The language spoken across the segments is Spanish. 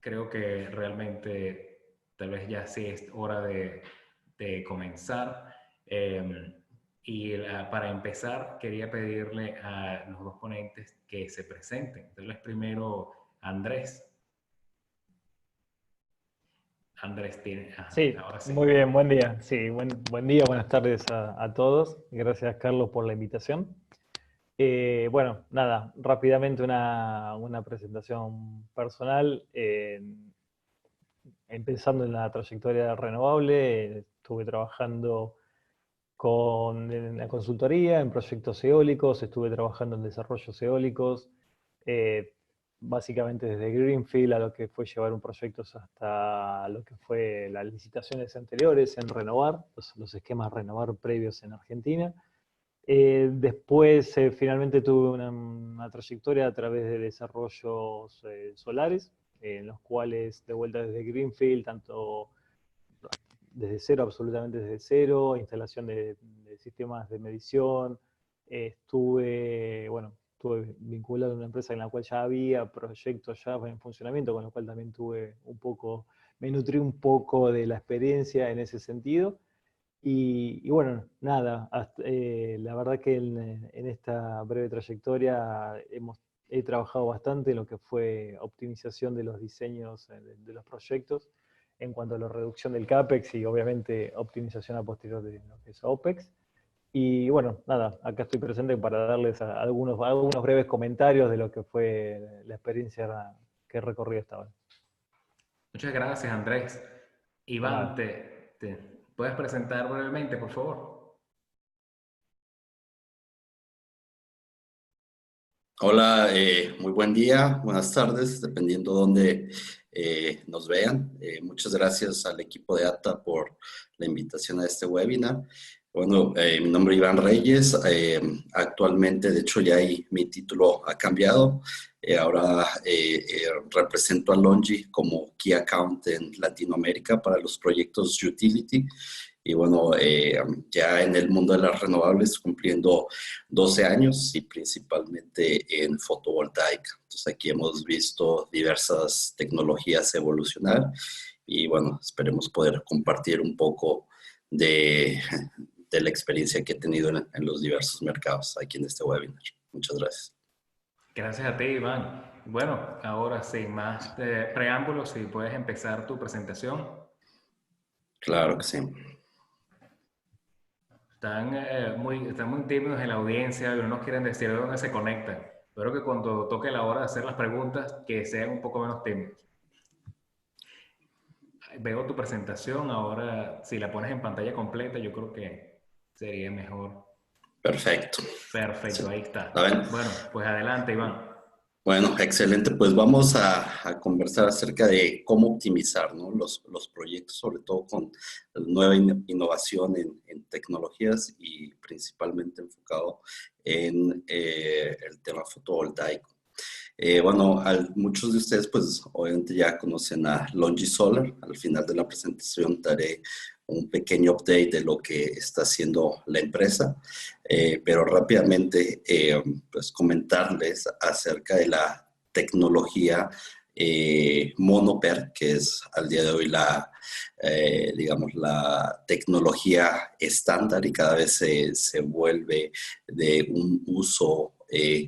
creo que realmente tal vez ya sí es hora de comenzar. Para empezar, quería pedirle a los dos ponentes que se presenten. Entonces, primero, Andrés. Andrés tiene... Sí, ahora sí. muy bien, buen día. Sí, buen día, buenas tardes a todos. Gracias, Carlos, por la invitación. Bueno, nada, rápidamente una presentación personal. Empezando en la trayectoria renovable, estuve trabajando en la consultoría, en proyectos eólicos, estuve trabajando en desarrollos eólicos, eh, básicamente desde Greenfield a lo que fue llevar un proyecto hasta lo que fue las licitaciones anteriores en Renovar, los esquemas Renovar previos en Argentina. Después, finalmente tuve una trayectoria a través de desarrollos solares, en los cuales, de vuelta desde Greenfield, tanto desde cero, absolutamente desde cero, instalación de sistemas de medición. Estuve vinculado a una empresa en la cual ya había proyectos ya en funcionamiento, con lo cual también me nutrí un poco de la experiencia en ese sentido. Y bueno, nada, la verdad que en esta breve trayectoria he trabajado bastante en lo que fue optimización de los diseños de los proyectos en cuanto a la reducción del CAPEX y obviamente optimización a posterior de lo que es OPEX. Y bueno, nada, acá estoy presente para darles algunos breves comentarios de lo que fue la experiencia que he recorrido hasta ahora. Muchas gracias, Andrés. De Iván, nada. ¿te puedes presentar brevemente, por favor? Hola, muy buen día, buenas tardes, dependiendo dónde nos vean. Muchas gracias al equipo de ATA por la invitación a este webinar. Bueno, mi nombre es Iván Reyes. Actualmente, de hecho, mi título ha cambiado. Ahora represento a Longi como Key Account en Latinoamérica para los proyectos Utility. Y bueno, ya en el mundo de las renovables cumpliendo 12 años y principalmente en fotovoltaica. Entonces aquí hemos visto diversas tecnologías evolucionar y bueno, esperemos poder compartir un poco de la experiencia que he tenido en los diversos mercados aquí en este webinar. Muchas gracias. Gracias a ti, Iván. Bueno, ahora sin más preámbulos, si puedes empezar tu presentación. Claro que sí. Están muy tímidos en la audiencia, pero no nos quieren decir de dónde se conectan. Espero que cuando toque la hora de hacer las preguntas, que sean un poco menos tímidos. Veo tu presentación, ahora si la pones en pantalla completa, yo creo que sería mejor. Perfecto. Perfecto, Sí. ahí está. ¿Saben? Bueno, pues adelante, Iván. Bueno, excelente. Pues vamos a conversar acerca de cómo optimizar, ¿no? los proyectos, sobre todo con nueva innovación en tecnologías y principalmente enfocado en el tema fotovoltaico. Bueno, muchos de ustedes pues obviamente ya conocen a Longi Solar. Al final de la presentación daré un pequeño update de lo que está haciendo la empresa, pero rápidamente pues comentarles acerca de la tecnología Mono-PERC, que es al día de hoy digamos, la tecnología estándar y cada vez se vuelve de un uso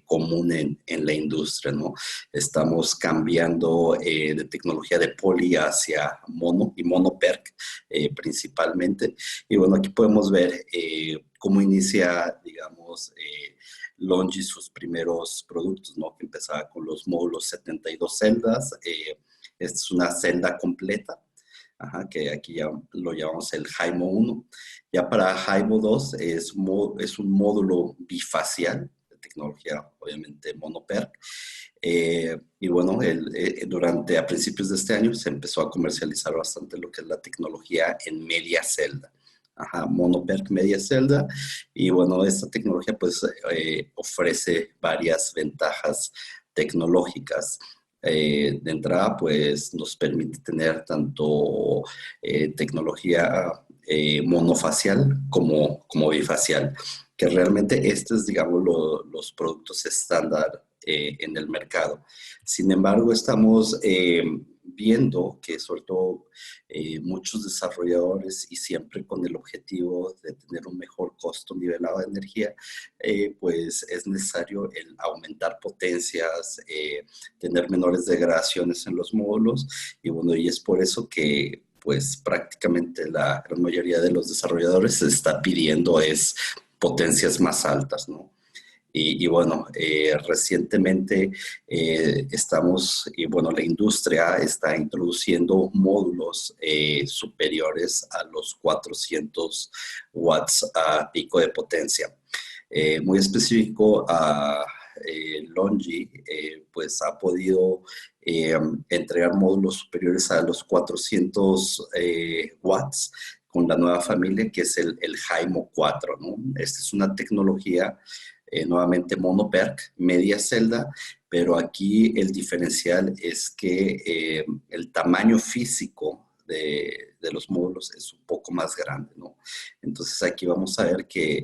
común en la industria, ¿no? Estamos cambiando de tecnología de poli hacia mono y mono-PERC principalmente. Y bueno, aquí podemos ver cómo inicia, digamos, Longi sus primeros productos, ¿no? Que empezaba con los módulos 72 celdas. Esta es una celda completa. Ajá, que aquí ya lo llamamos el HIMO 1. Ya para HIMO 2 es un módulo bifacial, de tecnología obviamente mono-PERC. Y bueno, a principios de este año se empezó a comercializar bastante lo que es la tecnología en media celda. Ajá, mono-PERC media celda. Y bueno, esta tecnología pues ofrece varias ventajas tecnológicas. De entrada, pues nos permite tener tanto tecnología monofacial como bifacial, que realmente estos, digamos, los productos estándar en el mercado. Sin embargo, estamos viendo que sobre todo muchos desarrolladores y siempre con el objetivo de tener un mejor costo nivelado de energía, pues es necesario el aumentar potencias, tener menores degradaciones en los módulos y bueno, y es por eso que pues prácticamente la gran mayoría de los desarrolladores se está pidiendo es potencias más altas, ¿no? Y bueno, recientemente estamos, y bueno, la industria está introduciendo módulos superiores a los 400 watts a pico de potencia. Muy específico a Longi, pues ha podido entregar módulos superiores a los 400 watts con la nueva familia que es el Haimo 4, ¿no? Esta es una tecnología nuevamente monoperc, media celda, pero aquí el diferencial es que el tamaño físico de los módulos es un poco más grande, ¿no? Entonces aquí vamos a ver que,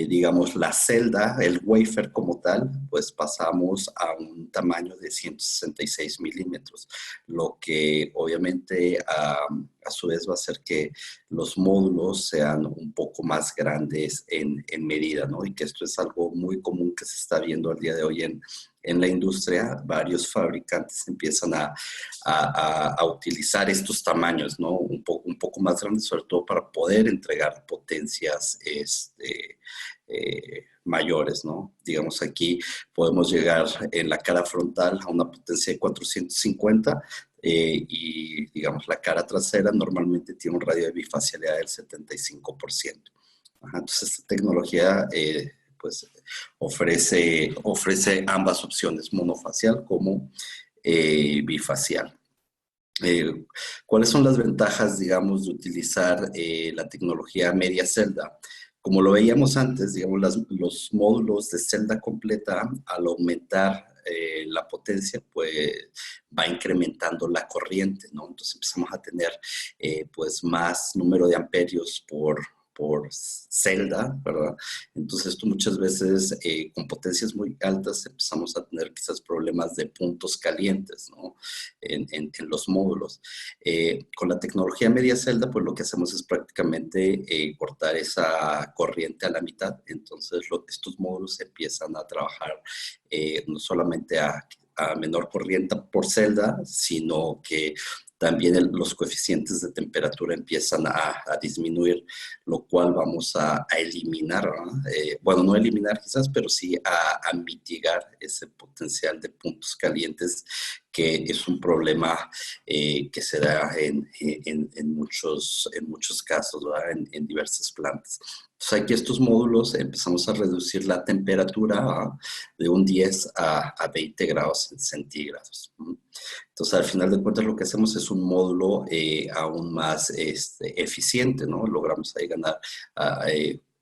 digamos, la celda, el wafer como tal, pues pasamos a un tamaño de 166 milímetros, lo que obviamente a su vez va a hacer que los módulos sean un poco más grandes en medida, ¿no? Y que esto es algo muy común que se está viendo al día de hoy en la industria. Varios fabricantes empiezan a utilizar estos tamaños, ¿no? Un poco más grandes, sobre todo para poder entregar potencias mayores, ¿no? Digamos, aquí podemos llegar en la cara frontal a una potencia de 450 y, digamos, la cara trasera normalmente tiene un radio de bifacialidad del 75%. Ajá, entonces, esta tecnología, pues, ofrece ambas opciones, monofacial como bifacial. ¿Cuáles son las ventajas, digamos, de utilizar la tecnología media celda? Como lo veíamos antes, digamos, los módulos de celda completa, al aumentar la potencia, pues va incrementando la corriente, ¿no? Entonces empezamos a tener, pues, más número de amperios por celda, ¿verdad? Entonces esto muchas veces con potencias muy altas empezamos a tener quizás problemas de puntos calientes, ¿no? En los módulos. Con la tecnología media celda, pues lo que hacemos es prácticamente cortar esa corriente a la mitad. Entonces estos módulos empiezan a trabajar no solamente a menor corriente por celda, sino que también los coeficientes de temperatura empiezan a disminuir, lo cual vamos a eliminar, ¿no? Bueno, no eliminar quizás, pero sí a mitigar ese potencial de puntos calientes, que es un problema que se da en muchos casos, ¿verdad? En diversas plantas. Entonces aquí estos módulos empezamos a reducir la temperatura, ¿verdad? De un 10 a 20 grados centígrados. Entonces, al final de cuentas, lo que hacemos es un módulo aún más eficiente, ¿no? Logramos ahí ganar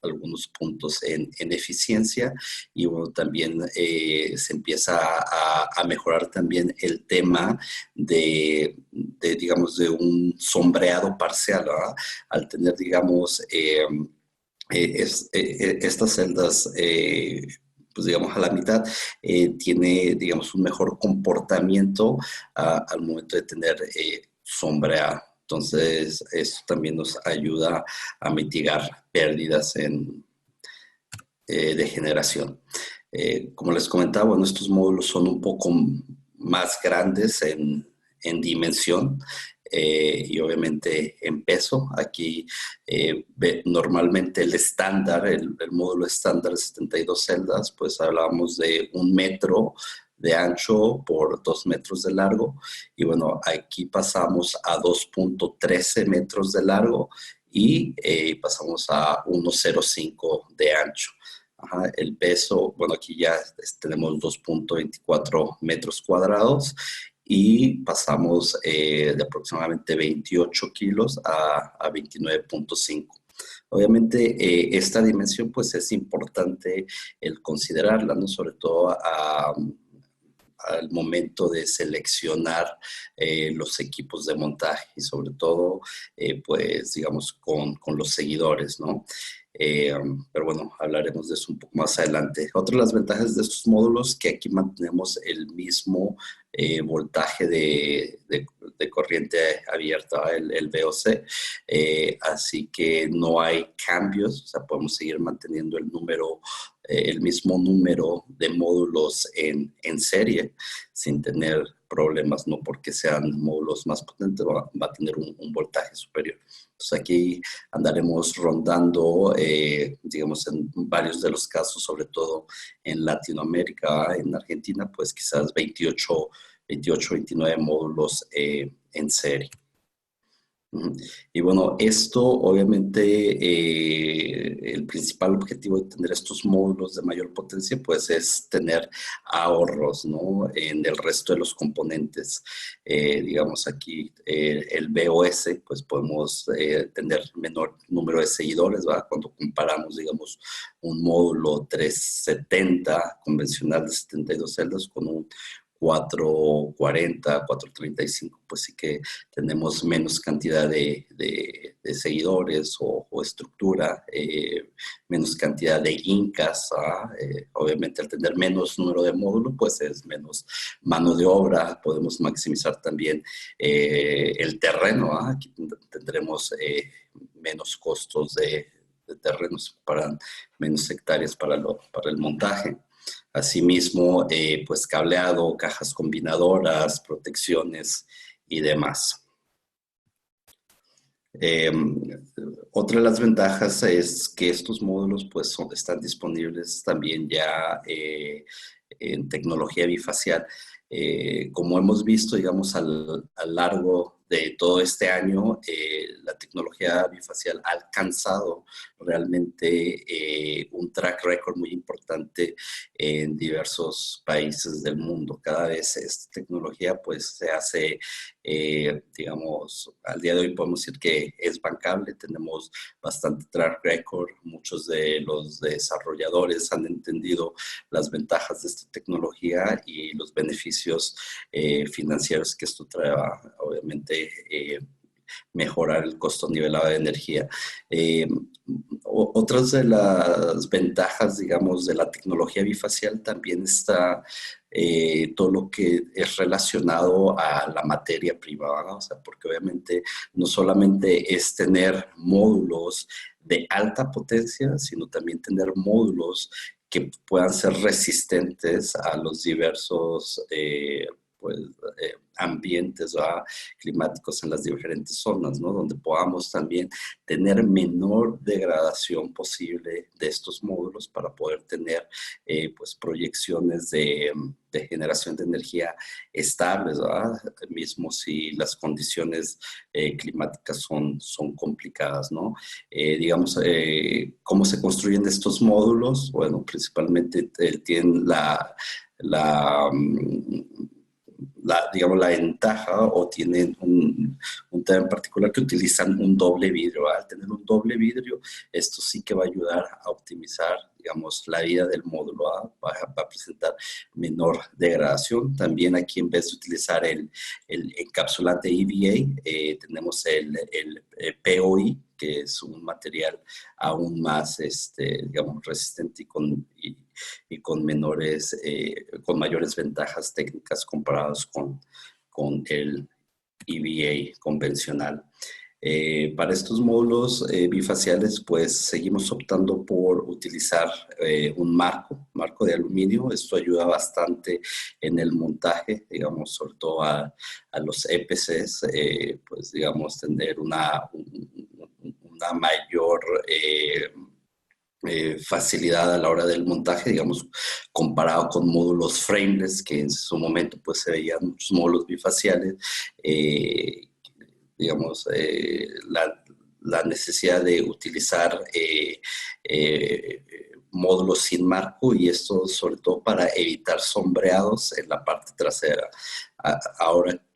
algunos puntos en eficiencia y bueno, también se empieza a mejorar también el tema digamos, de un sombreado parcial, ¿verdad? Al tener, digamos, estas celdas pues digamos a la mitad, tiene, digamos, un mejor comportamiento al momento de tener sombreado. Entonces, eso también nos ayuda a mitigar pérdidas de generación. Como les comentaba, bueno, estos módulos son un poco más grandes en dimensión y obviamente en peso. Aquí normalmente el estándar, el módulo estándar de 72 celdas, pues hablábamos de 1 metro de ancho por 2 metros de largo. Y bueno, aquí pasamos a 2.13 metros de largo y pasamos a 1.05 de ancho. Ajá, el peso, bueno, aquí ya tenemos 2.24 metros cuadrados y pasamos de aproximadamente 28 kilos a 29.5. Obviamente esta dimensión pues es importante el considerarla, ¿no? Sobre todo al momento de seleccionar los equipos de montaje y sobre todo, pues, digamos, con los seguidores, ¿no? Pero bueno, hablaremos de eso un poco más adelante. Otra de las ventajas de estos módulos que aquí mantenemos el mismo voltaje de corriente abierta, el VOC, así que no hay cambios, o sea, podemos seguir manteniendo el mismo número de módulos en serie sin tener problemas, no porque sean módulos más potentes va a tener un voltaje superior. Entonces aquí andaremos rondando, digamos, en varios de los casos, sobre todo en Latinoamérica, en Argentina, pues quizás 28, 29 módulos en serie. Y bueno, esto obviamente, el principal objetivo de tener estos módulos de mayor potencia, pues es tener ahorros, ¿no? En el resto de los componentes. Digamos aquí, el BOS, pues podemos tener menor número de seguidores, ¿verdad? Cuando comparamos, digamos, un módulo 370 convencional de 72 celdas con un 440, 435, pues sí que tenemos menos cantidad de seguidores o estructura, menos cantidad de incas. Obviamente al tener menos número de módulos, pues es menos mano de obra. Podemos maximizar también el terreno. Aquí tendremos menos costos de terrenos, para menos hectáreas para el montaje. Asimismo, pues cableado, cajas combinadoras, protecciones y demás. Otra de las ventajas es que estos módulos pues están disponibles también ya en tecnología bifacial. Como hemos visto, digamos, a lo largo de todo este año, la tecnología bifacial ha alcanzado realmente un track record muy importante en diversos países del mundo. Cada vez esta tecnología pues se hace, digamos, al día de hoy podemos decir que es bancable. Tenemos bastante track record. Muchos de los desarrolladores han entendido las ventajas de esta tecnología y los beneficios financieros que esto trae, obviamente, mejorar el costo nivelado de energía. Otras de las ventajas, digamos, de la tecnología bifacial también está todo lo que es relacionado a la materia prima, ¿no? O sea, porque obviamente no solamente es tener módulos de alta potencia, sino también tener módulos que puedan ser resistentes a los diversos pues, ambientes climáticos en las diferentes zonas, ¿no? Donde podamos también tener menor degradación posible de estos módulos para poder tener pues proyecciones de generación de energía estables, ¿verdad? Mismo si las condiciones climáticas son complicadas, ¿no? Digamos, ¿cómo se construyen estos módulos? Bueno, principalmente tienen digamos, la ventaja, o tienen un tema en particular que utilizan un doble vidrio. Al tener un doble vidrio, esto sí que va a ayudar a optimizar, digamos, la vida del módulo. Va a presentar menor degradación. También aquí, en vez de utilizar el encapsulante EVA, tenemos el POI, que es un material aún más, digamos, resistente y con mayores ventajas técnicas comparados con el EVA convencional. Para estos módulos bifaciales, pues seguimos optando por utilizar un marco de aluminio. Esto ayuda bastante en el montaje, digamos, sobre todo a los EPCs, pues digamos, tener una mayor facilidad a la hora del montaje, digamos, comparado con módulos frameless, que en su momento pues se veían muchos módulos bifaciales. Digamos, la necesidad de utilizar módulos sin marco, y esto sobre todo para evitar sombreados en la parte trasera.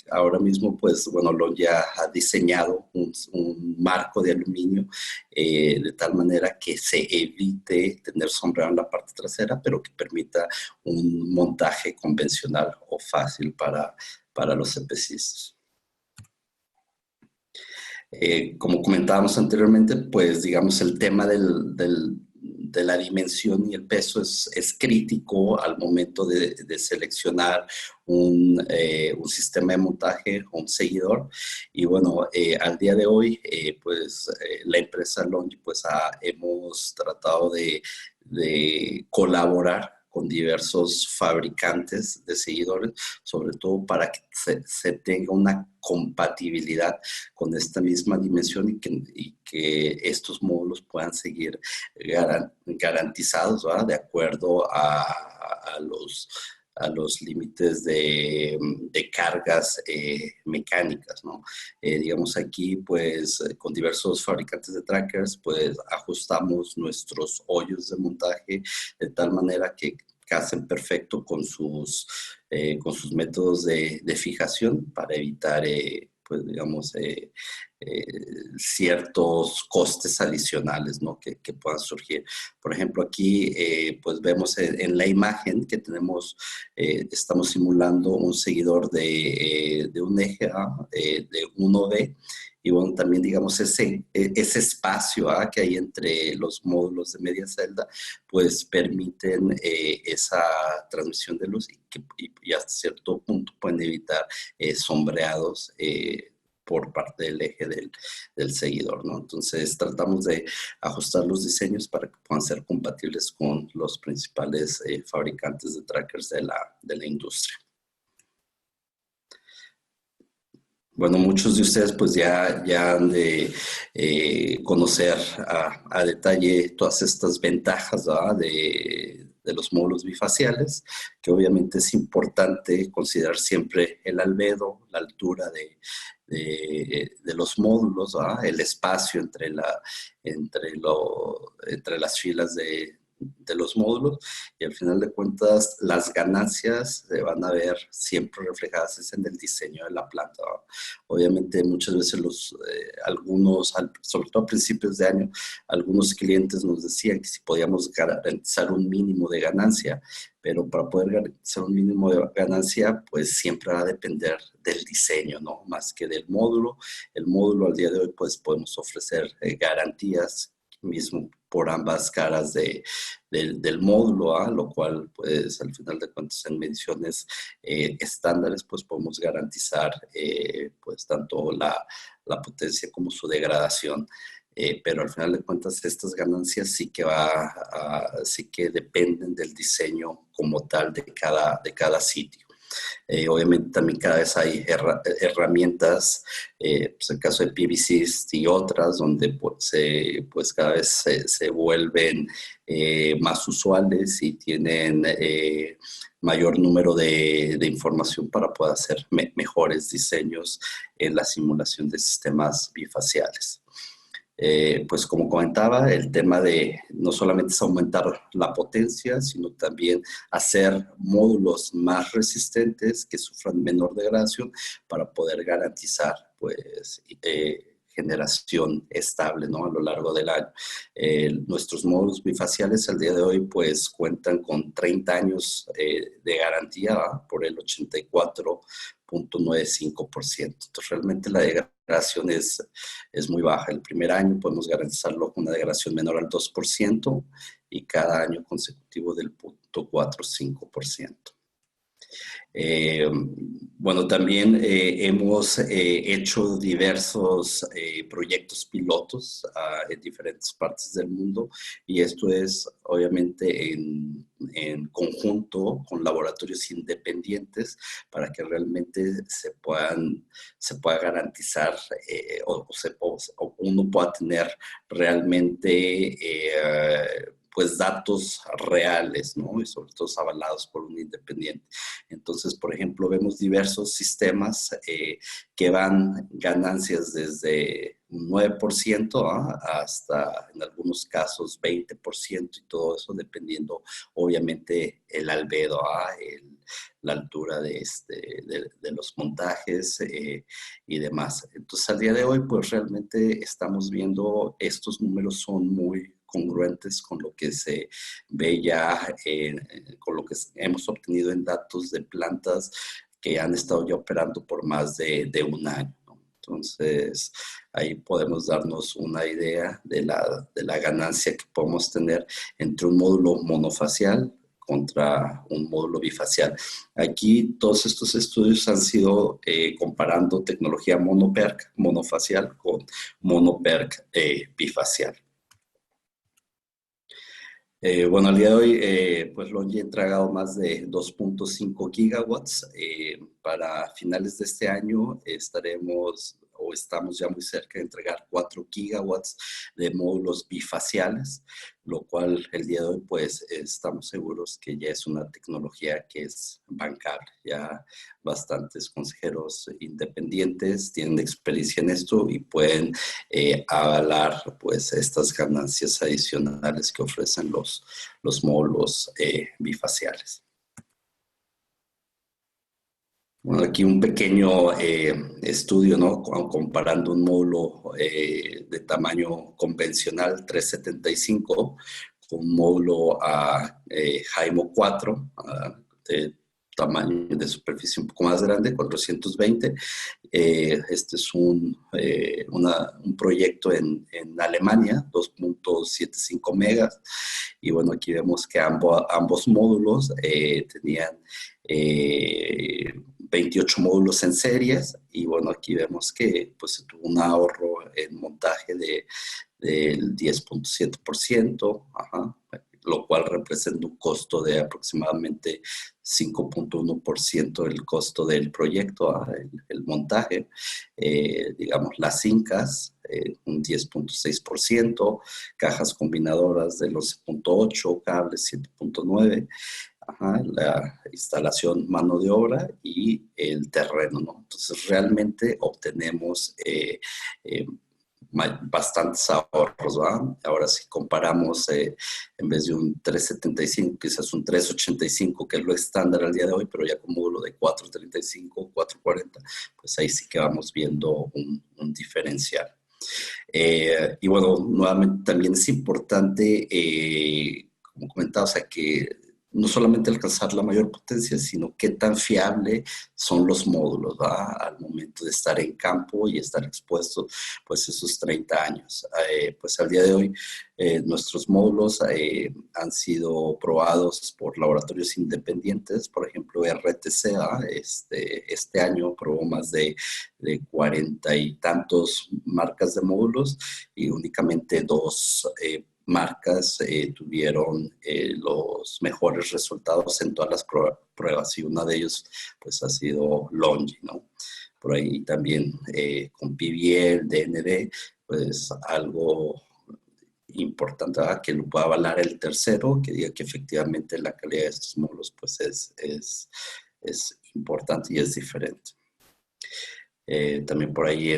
Ahora mismo, pues, bueno, Long ya ha diseñado un marco de aluminio de tal manera que se evite tener sombreado en la parte trasera, pero que permita un montaje convencional o fácil para los EPCistas. Como comentábamos anteriormente, pues digamos el tema de la dimensión y el peso es crítico al momento de seleccionar un sistema de montaje o un seguidor. Y bueno, al día de hoy, la empresa Longi, hemos tratado de colaborar con diversos fabricantes de seguidores, sobre todo para que se tenga una compatibilidad con esta misma dimensión y que estos módulos puedan seguir garantizados, ¿verdad? De acuerdo a los límites de cargas mecánicas, ¿no? Digamos aquí, con diversos fabricantes de trackers, ajustamos nuestros hoyos de montaje de tal manera que casen perfecto con sus métodos de fijación para evitar, ciertos costes adicionales, ¿no? que puedan surgir. Por ejemplo, aquí vemos en la imagen que tenemos, estamos simulando un seguidor de un eje A, de 1B, y bueno, también digamos ese espacio que hay entre los módulos de media celda, pues permiten esa transmisión de luz y hasta cierto punto pueden evitar sombreados por parte del eje del seguidor, ¿no? Entonces tratamos de ajustar los diseños para que puedan ser compatibles con los principales fabricantes de trackers de la industria. Bueno, muchos de ustedes pues ya han de conocer a detalle todas estas ventajas, ¿verdad? de los módulos bifaciales, que obviamente es importante considerar siempre el albedo, la altura de los módulos, ¿verdad? El espacio entre las filas de los módulos, y al final de cuentas las ganancias se van a ver siempre reflejadas en el diseño de la planta, ¿no? Obviamente muchas veces algunos, sobre todo a principios de año, algunos clientes nos decían que si podíamos garantizar un mínimo de ganancia, pero para poder garantizar un mínimo de ganancia, pues siempre va a depender del diseño, ¿no? Más que del módulo. El módulo al día de hoy, pues podemos ofrecer garantías mismo por ambas caras del módulo, lo cual, pues, al final de cuentas, en mediciones estándares, pues, podemos garantizar, pues, tanto la potencia como su degradación. Pero al final de cuentas, estas ganancias sí que dependen del diseño como tal de cada sitio. Obviamente también cada vez hay herramientas, pues el caso de PVCs y otras, donde pues cada vez se vuelven más usuales y tienen mayor número de información para poder hacer mejores diseños en la simulación de sistemas bifaciales. Pues como comentaba, el tema de no solamente es aumentar la potencia, sino también hacer módulos más resistentes que sufran menor degradación para poder garantizar, pues, generación estable, ¿no? A lo largo del año. Nuestros módulos bifaciales al día de hoy pues cuentan con 30 años de garantía, ¿va? Por el 84.95%. Entonces realmente la degradación es muy baja. El primer año podemos garantizarlo con una degradación menor al 2% y cada año consecutivo del 0.45%. Bueno, también hemos hecho diversos proyectos pilotos en diferentes partes del mundo, y esto es obviamente en conjunto con laboratorios independientes para que realmente se pueda garantizar o uno pueda tener realmente pues datos reales, ¿no? Y sobre todo avalados por un independiente. Entonces, por ejemplo, vemos diversos sistemas que van ganancias desde un 9% hasta, en algunos casos, 20%, y todo eso dependiendo, obviamente, el albedo, la altura de los montajes y demás. Entonces, al día de hoy, pues realmente estamos viendo estos números son muy congruentes con lo que se ve ya, con lo que hemos obtenido en datos de plantas que han estado ya operando por más de un año, ¿no? Entonces, ahí podemos darnos una idea de la ganancia que podemos tener entre un módulo monofacial contra un módulo bifacial. Aquí todos estos estudios han sido comparando tecnología monoPERC, monofacial, con monoPERC bifacial. Bueno, al día de hoy, pues Longi ha entregado más de 2.5 gigawatts. Para finales de este año estaremos o estamos ya muy cerca de entregar 4 gigawatts de módulos bifaciales, lo cual el día de hoy pues estamos seguros que ya es una tecnología que es bancable. Ya bastantes consejeros independientes tienen experiencia en esto y pueden avalar pues estas ganancias adicionales que ofrecen los módulos bifaciales. Bueno, aquí un pequeño estudio, ¿no? Comparando un módulo de tamaño convencional 375 con un módulo HIMO 4 de tamaño de superficie un poco más grande, 420. Este es un proyecto en Alemania, 2.75 megas. Y bueno, aquí vemos que ambos módulos tenían 28 módulos en series, y bueno, aquí vemos que pues se tuvo un ahorro en montaje del 10.7%, lo cual representa un costo de aproximadamente 5.1% del costo del proyecto, el montaje. Digamos, las incas, un 10.6%, cajas combinadoras del 11.8%, cables 7.9%, la instalación, mano de obra y el terreno, ¿no? Entonces, realmente obtenemos bastantes ahorros, ¿va? Ahora, si comparamos, en vez de un 375, quizás un 385, que es lo estándar al día de hoy, pero ya con módulo de 435, 440, pues ahí sí que vamos viendo un diferencial. Y bueno, nuevamente también es importante, como comentaba, o sea, que no solamente alcanzar la mayor potencia, sino qué tan fiable son los módulos, ¿va? Al momento de estar en campo y estar expuestos, pues esos 30 años. Pues al día de hoy, nuestros módulos han sido probados por laboratorios independientes. Por ejemplo, RTC, este año probó más de 40 y tantos marcas de módulos, y únicamente 2 marcas tuvieron los mejores resultados en todas las pruebas, y una de ellos pues ha sido Longi, ¿no? Por ahí también con PBL, DND, pues algo importante, ¿verdad? Que lo pueda avalar el tercero, que diga que efectivamente la calidad de estos módulos pues es importante y es diferente. También por ahí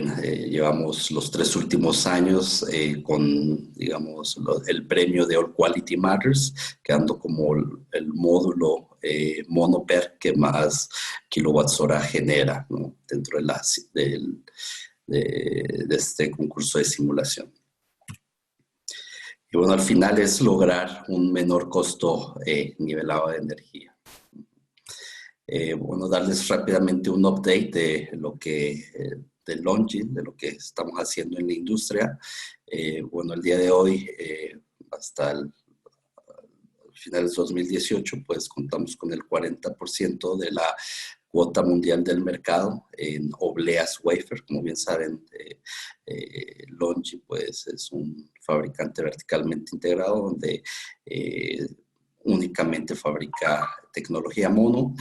llevamos los 3 últimos años con, digamos, el premio de All Quality Matters, quedando como el módulo monoPERC que más kilowatts hora genera, ¿no? Dentro de este concurso de simulación. Y bueno, al final es lograr un menor costo nivelado de energía. Bueno, darles rápidamente un update de lo que, de Longi, de lo que estamos haciendo en la industria. Bueno, el día de hoy, hasta el finales de 2018, pues contamos con el 40% de la cuota mundial del mercado en obleas wafer. Como bien saben, Longi pues es un fabricante verticalmente integrado donde únicamente fabrica tecnología mono,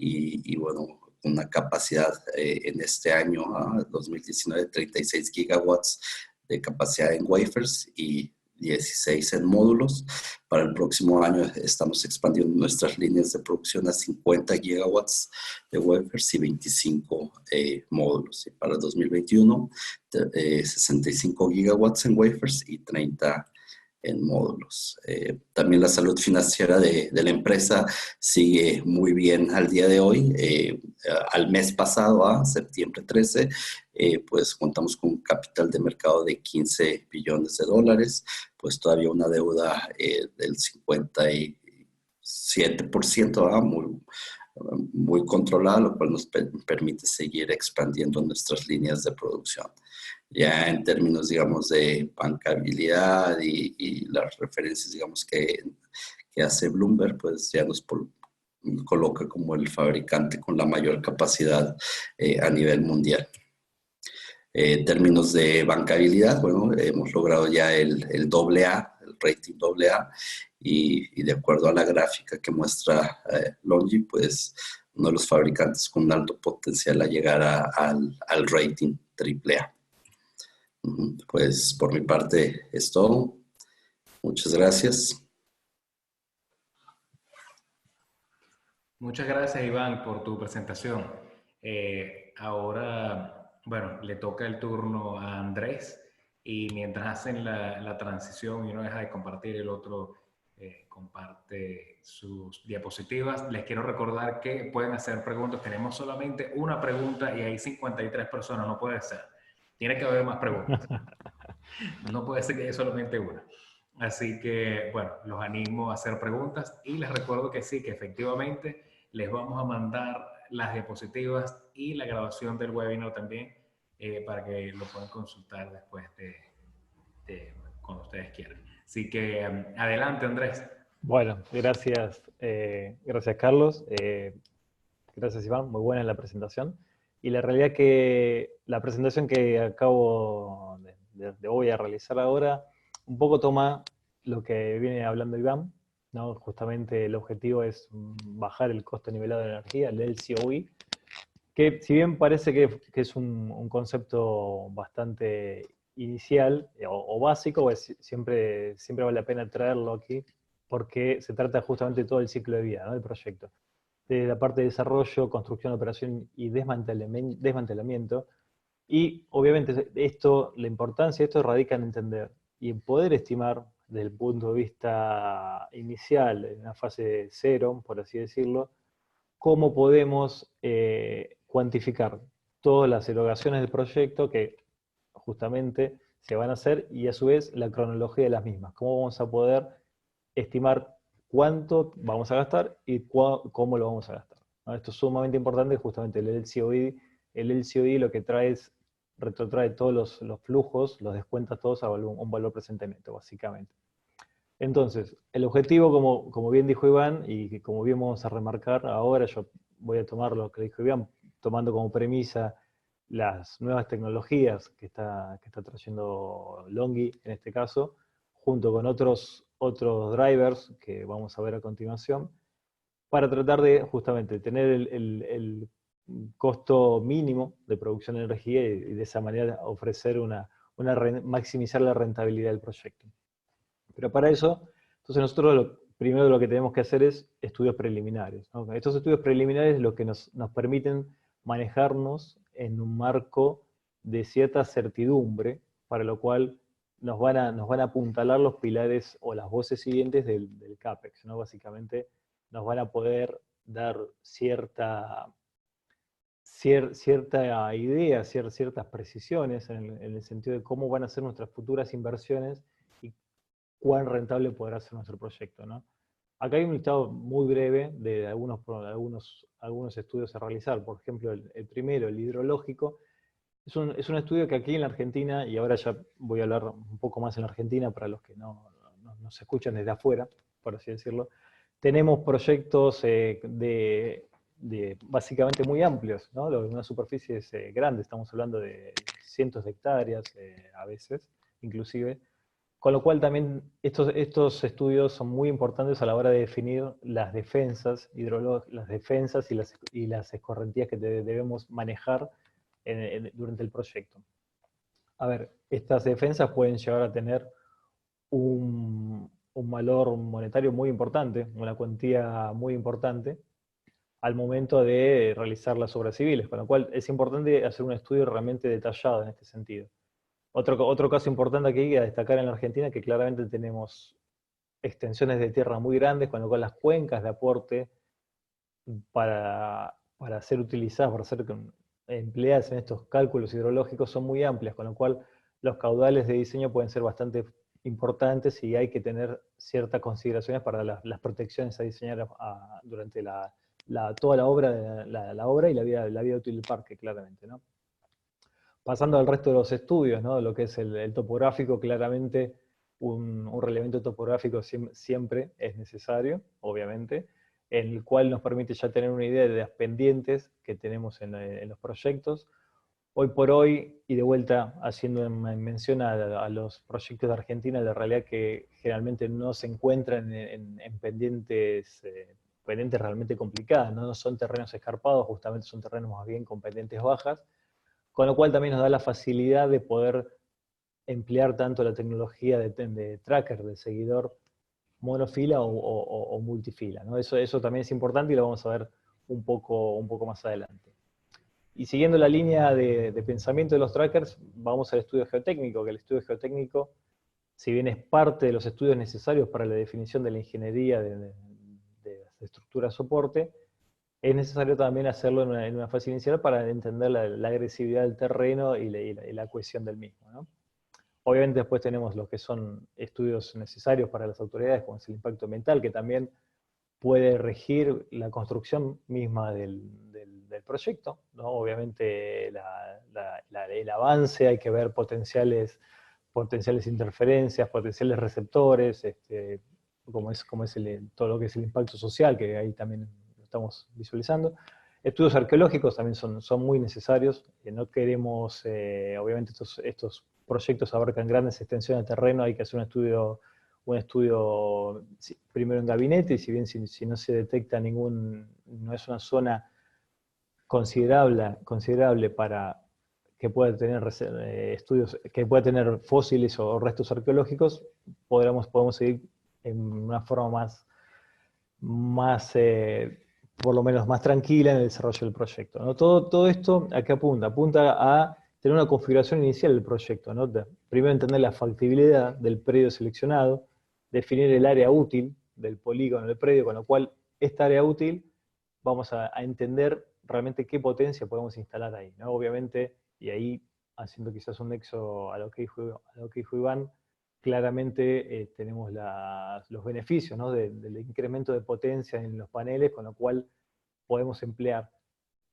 y bueno, una capacidad en este año, 2019, 36 gigawatts de capacidad en wafers y 16 en módulos. Para el próximo año estamos expandiendo nuestras líneas de producción a 50 gigawatts de wafers y 25 módulos. Y para 2021, 65 gigawatts en wafers y 30 en módulos. También la salud financiera de la empresa sigue muy bien al día de hoy. Al mes pasado, a septiembre 13, pues contamos con un capital de mercado de 15 billones de dólares, pues todavía una deuda del 57%, muy muy controlada, lo cual nos permite seguir expandiendo nuestras líneas de producción. Ya en términos, digamos, de bancabilidad y las referencias, digamos, que hace Bloomberg, pues ya nos coloca como el fabricante con la mayor capacidad a nivel mundial. En términos de bancabilidad, bueno, hemos logrado ya el AA, el rating AA, y de acuerdo a la gráfica que muestra Longi, pues uno de los fabricantes con un alto potencial a llegar al rating AAA. Pues por mi parte es todo. Muchas gracias. Muchas gracias, Iván, por tu presentación. Ahora, bueno, le toca el turno a Andrés y mientras hacen la transición y uno deja de compartir, el otro comparte sus diapositivas, les quiero recordar que pueden hacer preguntas. Tenemos solamente una pregunta y hay 53 personas, no puede ser. Tiene que haber más preguntas. No puede ser que haya solamente una. Así que, bueno, los animo a hacer preguntas y les recuerdo que sí, que efectivamente les vamos a mandar las diapositivas y la grabación del webinar también para que lo puedan consultar después cuando ustedes quieran. Así que adelante, Andrés. Bueno, gracias, gracias Carlos, gracias Iván, muy buena la presentación. Y la realidad que la presentación que acabo de voy a realizar ahora, un poco toma lo que viene hablando Iván, ¿no? Justamente el objetivo es bajar el costo nivelado de energía, el LCOE, que si bien parece que es un concepto bastante inicial o básico, pues siempre vale la pena traerlo aquí, porque se trata justamente de todo el ciclo de vida, ¿no?, del proyecto. De la parte de desarrollo, construcción, operación y desmantelamiento. Y obviamente la importancia de esto radica en entender y en poder estimar desde el punto de vista inicial, en una fase cero, por así decirlo, cómo podemos cuantificar todas las erogaciones del proyecto que justamente se van a hacer y a su vez la cronología de las mismas. Cómo vamos a poder estimar cuánto vamos a gastar y cómo lo vamos a gastar, ¿no? Esto es sumamente importante, justamente el LCOE. El LCOE lo que trae es, retrotrae todos los flujos, los descuenta todos a un valor presente neto, básicamente. Entonces, el objetivo, como bien dijo Iván, y como bien vamos a remarcar ahora, yo voy a tomar lo que dijo Iván, tomando como premisa las nuevas tecnologías que está trayendo Longi en este caso, junto con otros drivers que vamos a ver a continuación, para tratar de justamente tener el costo mínimo de producción de energía y de esa manera ofrecer maximizar la rentabilidad del proyecto. Pero para eso, entonces nosotros primero lo que tenemos que hacer es estudios preliminares, ¿no? Estos estudios preliminares lo que nos permiten manejarnos en un marco de cierta certidumbre, para lo cual nos van a apuntalar los pilares o las voces siguientes del CAPEX, ¿no? Básicamente nos van a poder dar cierta idea, ciertas precisiones en el sentido de cómo van a ser nuestras futuras inversiones y cuán rentable podrá ser nuestro proyecto, ¿no? Acá hay un listado muy breve de algunos estudios a realizar. Por ejemplo, el primero, el hidrológico, es un estudio que aquí en la Argentina, y ahora ya voy a hablar un poco más en la Argentina para los que no se escuchan desde afuera, por así decirlo, tenemos proyectos básicamente muy amplios, ¿no? Unas superficies grandes, estamos hablando de cientos de hectáreas a veces, inclusive. Con lo cual también estos estudios son muy importantes a la hora de definir las defensas y las escorrentías que debemos manejar durante el proyecto. A ver, estas defensas pueden llegar a tener un valor monetario muy importante, una cuantía muy importante, al momento de realizar las obras civiles, con lo cual es importante hacer un estudio realmente detallado en este sentido. Otro caso importante aquí a destacar en la Argentina, que claramente tenemos extensiones de tierra muy grandes, con lo cual las cuencas de aporte para ser utilizadas, para ser empleadas en estos cálculos hidrológicos son muy amplias, con lo cual los caudales de diseño pueden ser bastante importantes y hay que tener ciertas consideraciones para las protecciones a diseñar durante la toda la obra, la obra y la vida útil del parque, claramente, ¿no? Pasando al resto de los estudios, ¿no? Lo que es el topográfico, claramente un relevamiento topográfico siempre es necesario, obviamente, en el cual nos permite ya tener una idea de las pendientes que tenemos en los proyectos. Hoy por hoy, y de vuelta haciendo mención a los proyectos de Argentina, la realidad que generalmente no se encuentran en pendientes, pendientes realmente complicadas, ¿no? No son terrenos escarpados, justamente son terrenos más bien con pendientes bajas, con lo cual también nos da la facilidad de poder emplear tanto la tecnología de tracker, de seguidor monofila o multifila, ¿no? Eso también es importante y lo vamos a ver un poco más adelante. Y siguiendo la línea de pensamiento de los trackers, vamos al estudio geotécnico, que el estudio geotécnico, si bien es parte de los estudios necesarios para la definición de la ingeniería de estructura de soporte, es necesario también hacerlo en una fase inicial para entender la agresividad del terreno y la cohesión del mismo, ¿no? Obviamente después tenemos lo que son estudios necesarios para las autoridades, como es el impacto ambiental, que también puede regir la construcción misma del proyecto, ¿no? Obviamente el avance, hay que ver potenciales interferencias, potenciales receptores, como es todo lo que es el impacto social, que ahí también lo estamos visualizando. Estudios arqueológicos también son muy necesarios. No queremos, obviamente estos proyectos abarcan grandes extensiones de terreno, hay que hacer un estudio primero en gabinete, y si bien si no se detecta no es una zona considerable para que pueda tener estudios, que pueda tener fósiles o restos arqueológicos, podemos seguir en una forma por lo menos más tranquila en el desarrollo del proyecto, ¿no? Todo esto, ¿a qué apunta? Apunta a tener una configuración inicial del proyecto, ¿no? Primero entender la factibilidad del predio seleccionado, definir el área útil del polígono del predio, con lo cual esta área útil vamos a entender realmente qué potencia podemos instalar ahí, ¿no? Obviamente, y ahí haciendo quizás un nexo a lo que dijo Iván, claramente tenemos los beneficios, ¿no? del incremento de potencia en los paneles, con lo cual podemos emplear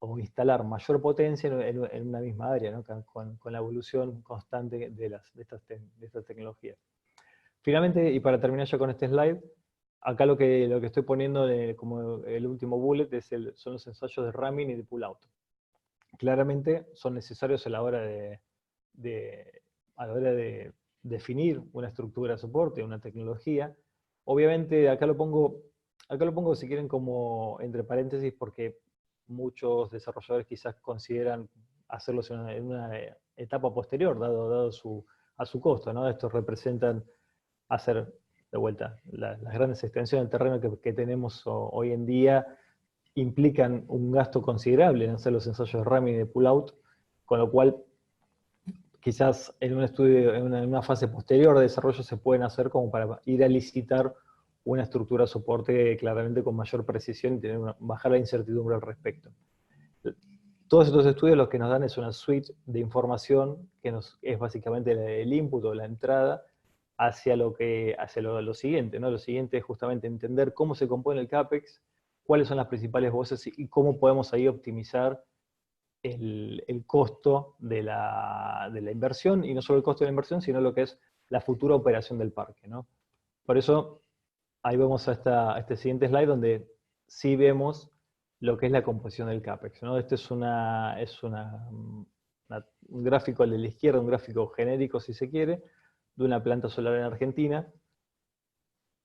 o instalar mayor potencia en una misma área, ¿no? con la evolución constante de estas tecnologías. Finalmente, y para terminar ya con este slide, acá lo que estoy poniendo como el último bullet son los ensayos de ramming y de pull-out. Claramente son necesarios a la hora de definir una estructura de soporte, una tecnología. Obviamente acá lo pongo si quieren como entre paréntesis, porque muchos desarrolladores quizás consideran hacerlos en una etapa posterior, dado a su costo, ¿no? Estos representan hacer, de vuelta, las grandes extensiones del terreno que tenemos hoy en día implican un gasto considerable en hacer los ensayos de ramming y de pull-out, con lo cual quizás en un estudio, en una fase posterior de desarrollo se pueden hacer como para ir a licitar una estructura de soporte claramente con mayor precisión y bajar la incertidumbre al respecto. Todos estos estudios lo que nos dan es una suite de información que es básicamente el input o la entrada hacia lo siguiente, ¿no? Lo siguiente es justamente entender cómo se compone el CAPEX, cuáles son las principales voces y cómo podemos ahí optimizar el costo de la inversión, y no solo el costo de la inversión, sino lo que es la futura operación del parque, ¿no? Por eso, ahí vamos a este siguiente slide, donde sí vemos lo que es la composición del CAPEX, ¿no? Este es un gráfico al de la izquierda, un gráfico genérico, si se quiere, de una planta solar en Argentina.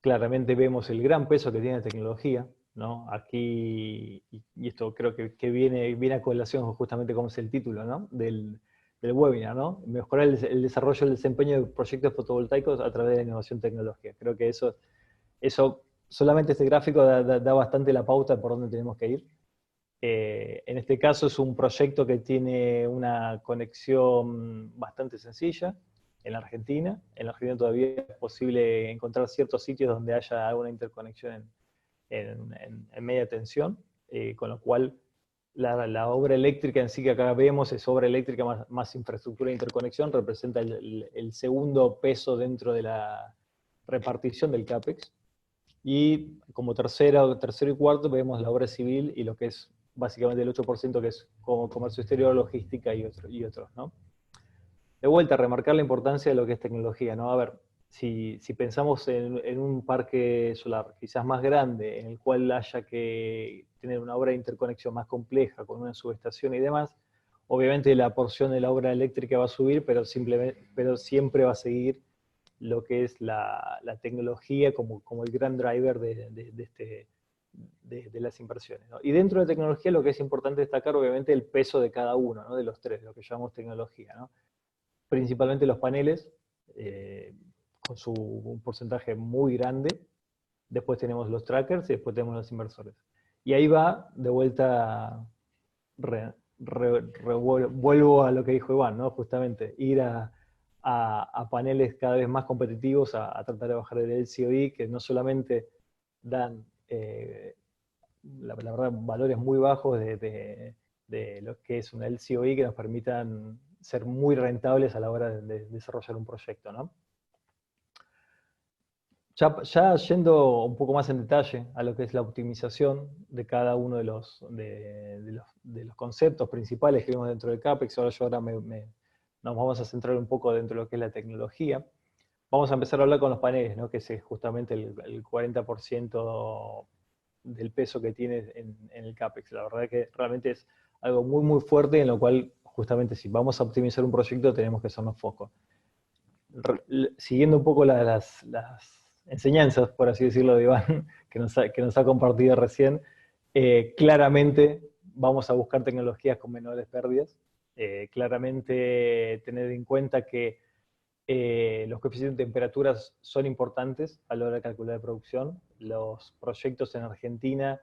Claramente vemos el gran peso que tiene la tecnología, ¿no? Aquí, y esto creo que viene a colación justamente como es el título, ¿no? del webinar, ¿no? Mejorar el desarrollo del desempeño de proyectos fotovoltaicos a través de la innovación tecnológica. Creo que eso solamente este gráfico da bastante la pauta por dónde tenemos que ir. En este caso es un proyecto que tiene una conexión bastante sencilla en la Argentina. En la Argentina todavía es posible encontrar ciertos sitios donde haya alguna interconexión en media tensión, con lo cual la obra eléctrica en sí que acá vemos es obra eléctrica más infraestructura de interconexión, representa el segundo peso dentro de la repartición del CAPEX. Y como tercero y cuarto vemos la obra civil y lo que es básicamente el 8% que es como comercio exterior, logística y otros, ¿no? De vuelta, remarcar la importancia de lo que es tecnología, ¿no? A ver, si pensamos en un parque solar quizás más grande, en el cual haya que tener una obra de interconexión más compleja, con una subestación y demás, obviamente la porción de la obra eléctrica va a subir, pero siempre va a seguir lo que es la tecnología como el gran driver de las inversiones, ¿no? Y dentro de tecnología lo que es importante destacar, obviamente, el peso de cada uno, ¿no? De los tres, lo que llamamos tecnología, ¿no? Principalmente los paneles, eh, con un porcentaje muy grande. Después tenemos los trackers y después tenemos los inversores. Y ahí va, de vuelta, vuelvo a lo que dijo Iván, ¿no? Justamente, ir a paneles cada vez más competitivos, a tratar de bajar el LCOE, que no solamente dan, la verdad, valores muy bajos de lo que es un LCOE, que nos permitan ser muy rentables a la hora de desarrollar un proyecto, ¿no? Ya yendo un poco más en detalle a lo que es la optimización de cada uno de los conceptos principales que vimos dentro del CAPEX, ahora nos vamos a centrar un poco dentro de lo que es la tecnología. Vamos a empezar a hablar con los paneles, ¿no? Que es justamente el 40% del peso que tiene en el CAPEX. La verdad que realmente es algo muy, muy fuerte, en lo cual justamente si vamos a optimizar un proyecto tenemos que hacernos foco. Siguiendo un poco las enseñanzas, por así decirlo, de Iván, que nos ha compartido recién, claramente vamos a buscar tecnologías con menores pérdidas. Claramente tener en cuenta que los coeficientes de temperaturas son importantes a la hora de calcular la producción. Los proyectos en Argentina,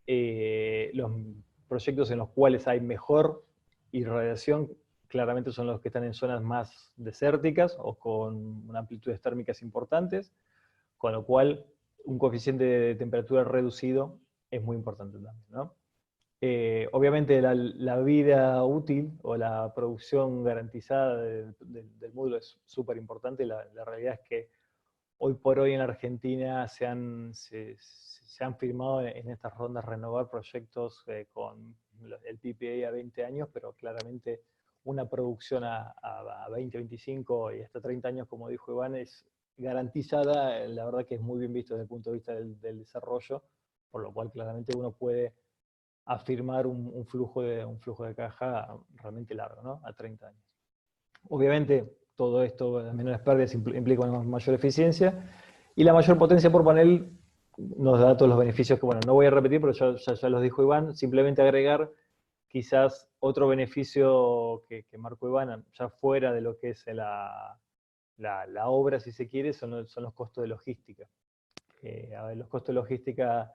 los proyectos en los cuales hay mejor irradiación, claramente son los que están en zonas más desérticas o con amplitudes térmicas importantes, con lo cual un coeficiente de temperatura reducido es muy importante también, ¿no? Obviamente la vida útil o la producción garantizada del módulo es súper importante. La realidad es que hoy por hoy en Argentina se han firmado en estas rondas renovar proyectos con el PPA a 20 años, pero claramente una producción a 20, 25 y hasta 30 años, como dijo Iván, es garantizada. La verdad que es muy bien visto desde el punto de vista del desarrollo, por lo cual claramente uno puede afirmar un flujo de caja realmente largo, ¿no? A 30 años. Obviamente, todo esto, las menores pérdidas implica una mayor eficiencia, y la mayor potencia por panel nos da todos los beneficios que, bueno, no voy a repetir, pero ya los dijo Iván. Simplemente agregar quizás otro beneficio que marcó Iván, ya fuera de lo que es la obra, si se quiere, son los costos de logística. A ver, los costos de logística,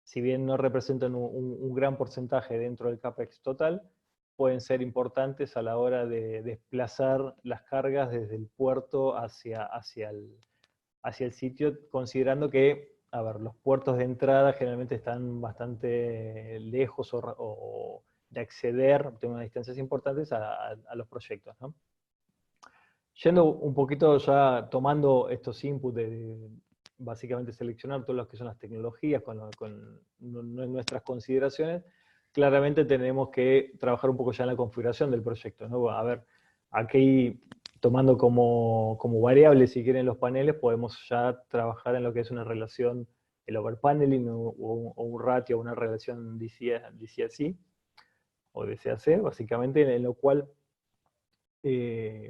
si bien no representan un gran porcentaje dentro del CAPEX total, pueden ser importantes a la hora de desplazar las cargas desde el puerto hacia el sitio, considerando que, a ver, los puertos de entrada generalmente están bastante lejos o de acceder, tienen unas distancias importantes a los proyectos, ¿no? Yendo un poquito ya tomando estos inputs de básicamente seleccionar todas las que son las tecnologías con nuestras consideraciones, claramente tenemos que trabajar un poco ya en la configuración del proyecto, ¿no? A ver, aquí tomando como variable, si quieren, los paneles, podemos ya trabajar en lo que es una relación, el overpaneling o un ratio, una relación DCAC o DCAC, básicamente, en lo cual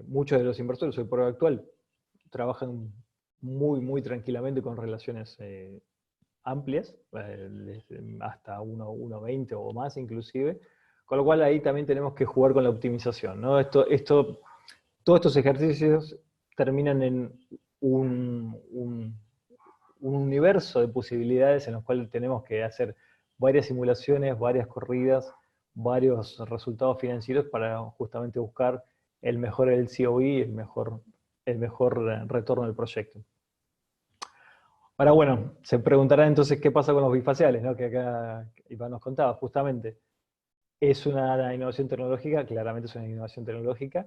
muchos de los inversores hoy por hoy actual trabajan muy, muy tranquilamente con relaciones amplias, hasta 1.20 o más inclusive, con lo cual ahí también tenemos que jugar con la optimización, ¿no? Todos estos ejercicios terminan en un universo de posibilidades en los cuales tenemos que hacer varias simulaciones, varias corridas, varios resultados financieros para justamente buscar el mejor LCOE, el mejor retorno del proyecto. Ahora, bueno, se preguntará entonces qué pasa con los bifaciales, ¿no? Que acá Iván nos contaba, justamente. Es una innovación tecnológica, claramente es una innovación tecnológica.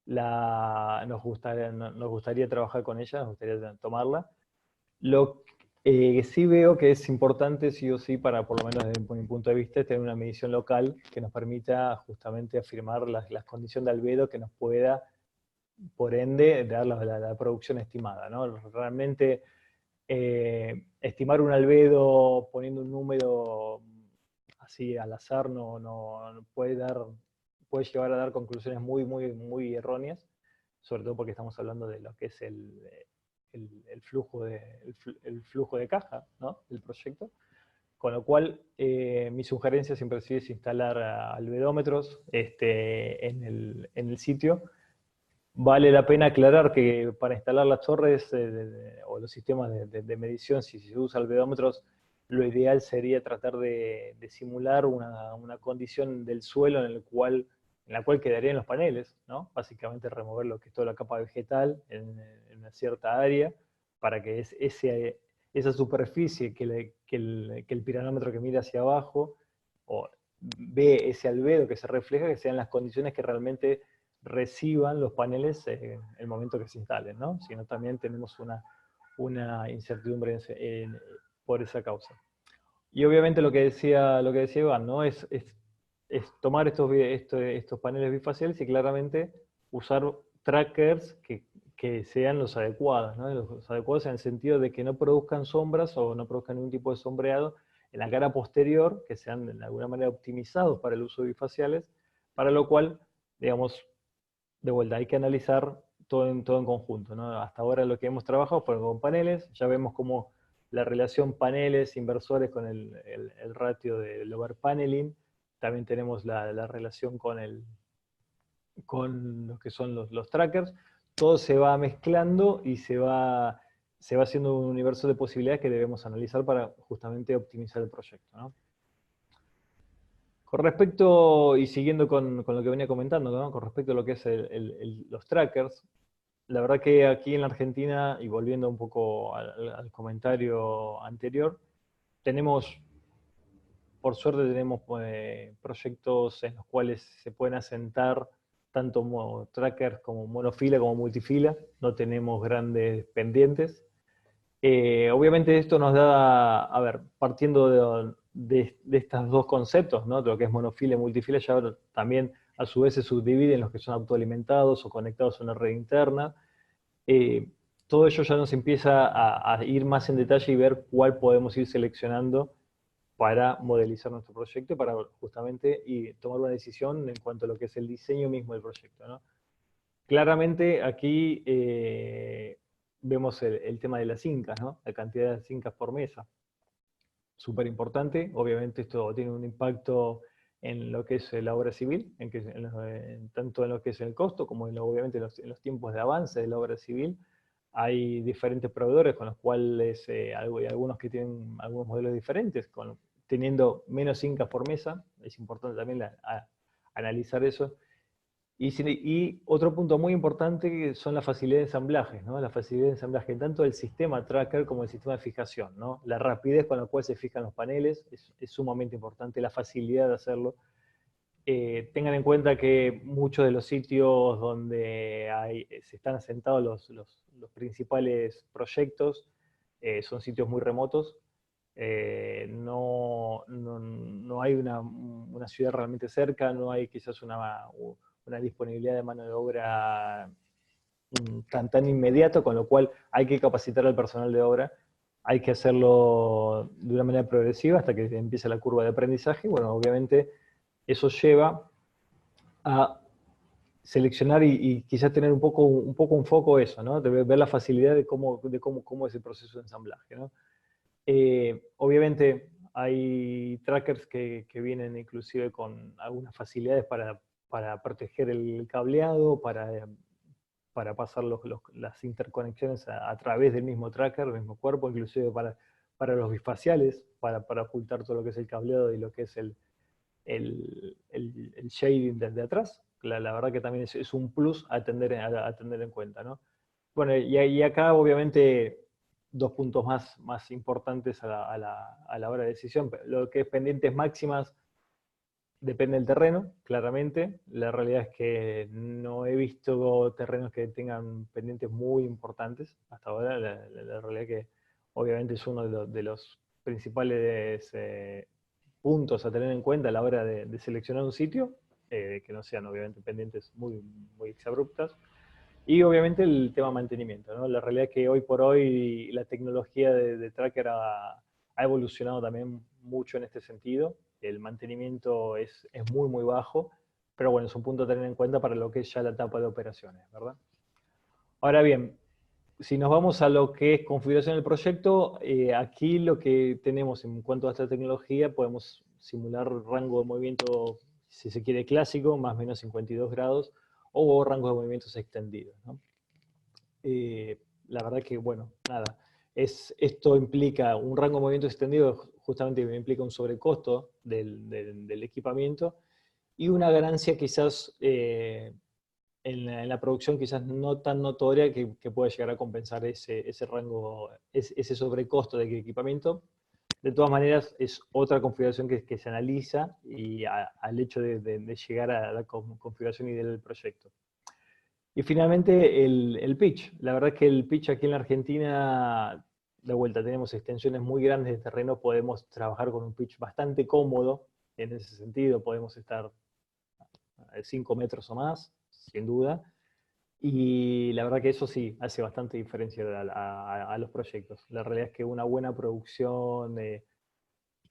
Nos gustaría trabajar con ella, nos gustaría tomarla. Sí veo que es importante, sí o sí, para, por lo menos desde mi punto de vista, tener una medición local que nos permita justamente afirmar las condiciones de albedo que nos pueda, por ende, dar la producción estimada, ¿no? Realmente, estimar un albedo poniendo un número así al azar no puede llevar a dar conclusiones muy erróneas, sobre todo porque estamos hablando de lo que es el el flujo de caja, ¿no?, del proyecto. Con lo cual, mi sugerencia siempre sí es instalar albedómetros en el sitio. Vale la pena aclarar que para instalar las torres o los sistemas de medición, si se usa alvedómetros, lo ideal sería tratar de simular una condición del suelo en la cual quedarían los paneles, ¿no? Básicamente remover lo que es toda la capa vegetal en una cierta área para que esa superficie que el piranómetro que mira hacia abajo o ve ese albedo que se refleja, que sean las condiciones que realmente reciban los paneles en el momento que se instalen, ¿no? Sino también tenemos una incertidumbre por esa causa. Y obviamente lo que decía Iván, ¿no? Es tomar estos paneles bifaciales y claramente usar trackers que sean los adecuados, ¿no? Los adecuados en el sentido de que no produzcan sombras o no produzcan ningún tipo de sombreado en la cara posterior, que sean de alguna manera optimizados para el uso de bifaciales, para lo cual, digamos, de vuelta, hay que analizar todo en conjunto, ¿no? Hasta ahora lo que hemos trabajado fue con paneles, ya vemos cómo la relación paneles inversores con el ratio del overpaneling, también tenemos la relación con lo que son los trackers, todo se va mezclando y se va haciendo un universo de posibilidades que debemos analizar para justamente optimizar el proyecto, ¿no? Con respecto, y siguiendo con lo que venía comentando, ¿no?, con respecto a lo que es los trackers, la verdad que aquí en la Argentina, y volviendo un poco al comentario anterior, por suerte tenemos proyectos en los cuales se pueden asentar tanto trackers como monofila como multifila, no tenemos grandes pendientes. Obviamente esto nos da, a ver, partiendo de estos dos conceptos, ¿no?, de lo que es monofila y multifila, ya también a su vez se subdividen los que son autoalimentados o conectados a una red interna. Eh, Todo ello ya nos empieza a ir más en detalle y ver cuál podemos ir seleccionando para modelizar nuestro proyecto y para justamente tomar una decisión en cuanto a lo que es el diseño mismo del proyecto, ¿no? Claramente aquí vemos el tema de las incas, ¿no?, la cantidad de incas por mesa. Súper importante, obviamente esto tiene un impacto en lo que es la obra civil, tanto en lo que es el costo como obviamente en los tiempos de avance de la obra civil. Hay diferentes proveedores con los cuales hay algunos que tienen algunos modelos diferentes, teniendo menos incas por mesa. Es importante también analizar eso. Y otro punto muy importante son las facilidades de ensamblaje, ¿no? La facilidad de ensamblaje tanto del sistema tracker como del sistema de fijación, ¿no? La rapidez con la cual se fijan los paneles es sumamente importante, la facilidad de hacerlo. Tengan en cuenta que muchos de los sitios donde se están asentados los principales proyectos son sitios muy remotos. No hay una ciudad realmente cerca, no hay quizás una disponibilidad de mano de obra tan inmediato, con lo cual hay que capacitar al personal de obra, hay que hacerlo de una manera progresiva hasta que empiece la curva de aprendizaje. Bueno, obviamente eso lleva a seleccionar y quizás tener un poco un foco eso, ¿no? De ver la facilidad de cómo es el proceso de ensamblaje, ¿no? Obviamente hay trackers que vienen inclusive con algunas facilidades para proteger el cableado, para pasar las interconexiones a través del mismo tracker, del mismo cuerpo, inclusive para los bifaciales, para ocultar todo lo que es el cableado y lo que es el shading desde atrás. La verdad que también es un plus a tener en cuenta, ¿no? Bueno, y acá obviamente dos puntos más importantes a la hora de decisión. Lo que es pendientes máximas depende del terreno, claramente. La realidad es que no he visto terrenos que tengan pendientes muy importantes hasta ahora. La realidad es que obviamente es uno de los principales puntos a tener en cuenta a la hora de seleccionar un sitio, que no sean obviamente pendientes muy exabruptas. Y obviamente el tema mantenimiento, ¿no? La realidad es que hoy por hoy la tecnología de tracker ha evolucionado también mucho en este sentido. El mantenimiento es muy bajo, pero bueno, es un punto a tener en cuenta para lo que es ya la etapa de operaciones, ¿verdad? Ahora bien, si nos vamos a lo que es configuración del proyecto, aquí lo que tenemos en cuanto a esta tecnología, podemos simular rango de movimiento, si se quiere, clásico, más o menos 52 grados, o rangos de movimientos extendidos, ¿no? La verdad que, bueno, nada, esto implica un rango de movimiento extendido, justamente implica un sobrecosto del equipamiento y una ganancia quizás en la producción quizás no tan notoria que pueda llegar a compensar ese rango, ese sobrecosto de equipamiento. De todas maneras, es otra configuración que se analiza y al hecho de llegar a la configuración ideal del proyecto. Y finalmente el pitch. La verdad es que el pitch aquí en la Argentina, de vuelta, tenemos extensiones muy grandes de terreno, podemos trabajar con un pitch bastante cómodo en ese sentido, podemos estar a 5 metros o más, sin duda. Y la verdad que eso sí, hace bastante diferencia a los proyectos. La realidad es que una buena producción,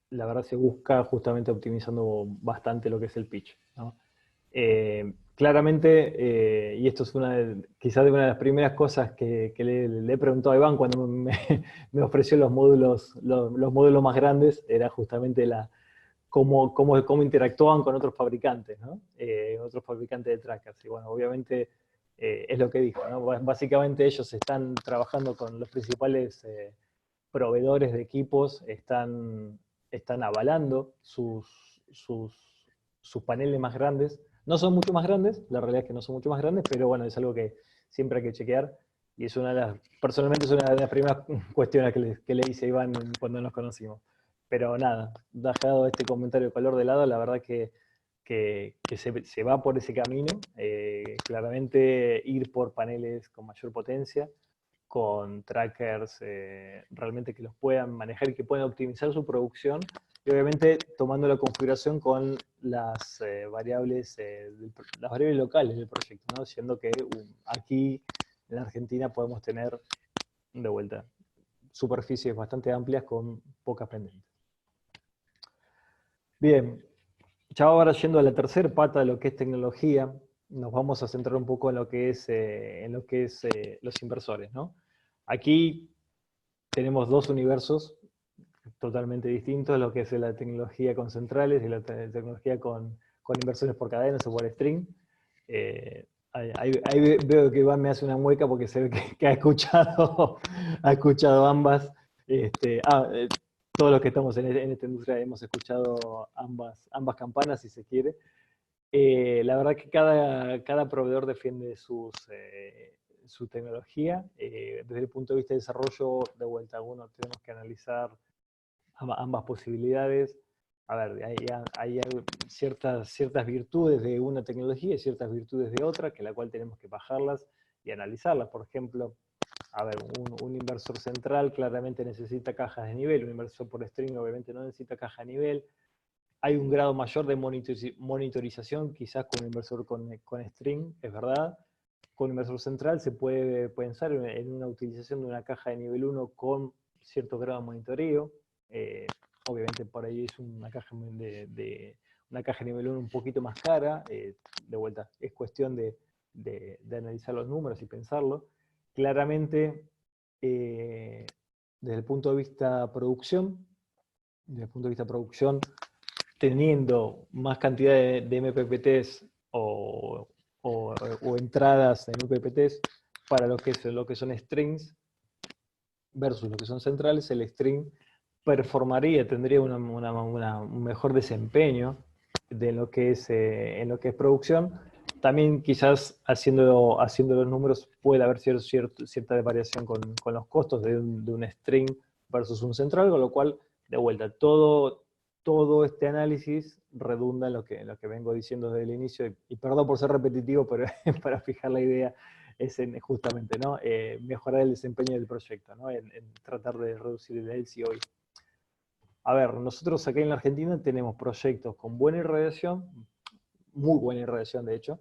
la verdad se busca justamente optimizando bastante lo que es el pitch, ¿no? Claramente, y esto es quizás de una de las primeras cosas que le he preguntado a Iván cuando me ofreció los módulos más grandes, era justamente cómo interactuaban con otros fabricantes, ¿no? Otros fabricantes de trackers. Y bueno, obviamente es lo que dijo, ¿no? Básicamente ellos están trabajando con los principales proveedores de equipos, están avalando sus paneles más grandes. No son mucho más grandes, la realidad es que no son mucho más grandes, pero bueno, es algo que siempre hay que chequear. Y es personalmente es una de las primeras cuestiones que le hice a Iván cuando nos conocimos. Pero nada, dejado este comentario de color de lado, la verdad que se va por ese camino. Claramente ir por paneles con mayor potencia, con trackers realmente que los puedan manejar y que puedan optimizar su producción, y obviamente tomando la configuración con las variables locales del proyecto, ¿no? Siendo que aquí en la Argentina podemos tener, de vuelta, superficies bastante amplias con pocas pendientes. Bien, ya ahora yendo a la tercera pata de lo que es tecnología, nos vamos a centrar un poco en lo que es, los inversores, ¿no? Aquí tenemos dos universos totalmente distintos, lo que es la tecnología con centrales y la tecnología con inversiones por cadenas o por string. Ahí veo que Iván me hace una mueca porque se ve que ha escuchado ambas. Todos los que estamos en esta industria hemos escuchado ambas campanas, si se quiere. La verdad que cada proveedor defiende su tecnología. Desde el punto de vista de desarrollo, de vuelta, tenemos que analizar ambas posibilidades. A ver, hay ciertas virtudes de una tecnología y ciertas virtudes de otra, que la cual tenemos que bajarlas y analizarlas. Por ejemplo, a ver, un inversor central claramente necesita cajas de nivel, un inversor por string obviamente no necesita caja de nivel. Hay un grado mayor de monitorización quizás con un inversor con string, es verdad. Con un inversor central se puede pensar en una utilización de una caja de nivel 1 con cierto grado de monitoreo. Obviamente por ahí es una caja de nivel 1 un poquito más cara. De vuelta, es cuestión de analizar los números y pensarlo. Claramente, desde el punto de vista producción, teniendo más cantidad de MPPTs o entradas de MPPTs para lo que son strings versus lo que son centrales, el string tendría un mejor desempeño de lo que es, en lo que es producción. También quizás haciendo los números puede haber cierta variación con los costos de un string versus un central, con lo cual, de vuelta, todo este análisis redunda en lo que vengo diciendo desde el inicio, y perdón por ser repetitivo, pero para fijar la idea justamente, ¿no? Mejorar el desempeño del proyecto, ¿no? En tratar de reducir el LCOE. A ver, nosotros acá en la Argentina tenemos proyectos con buena irradiación, muy buena irradiación de hecho,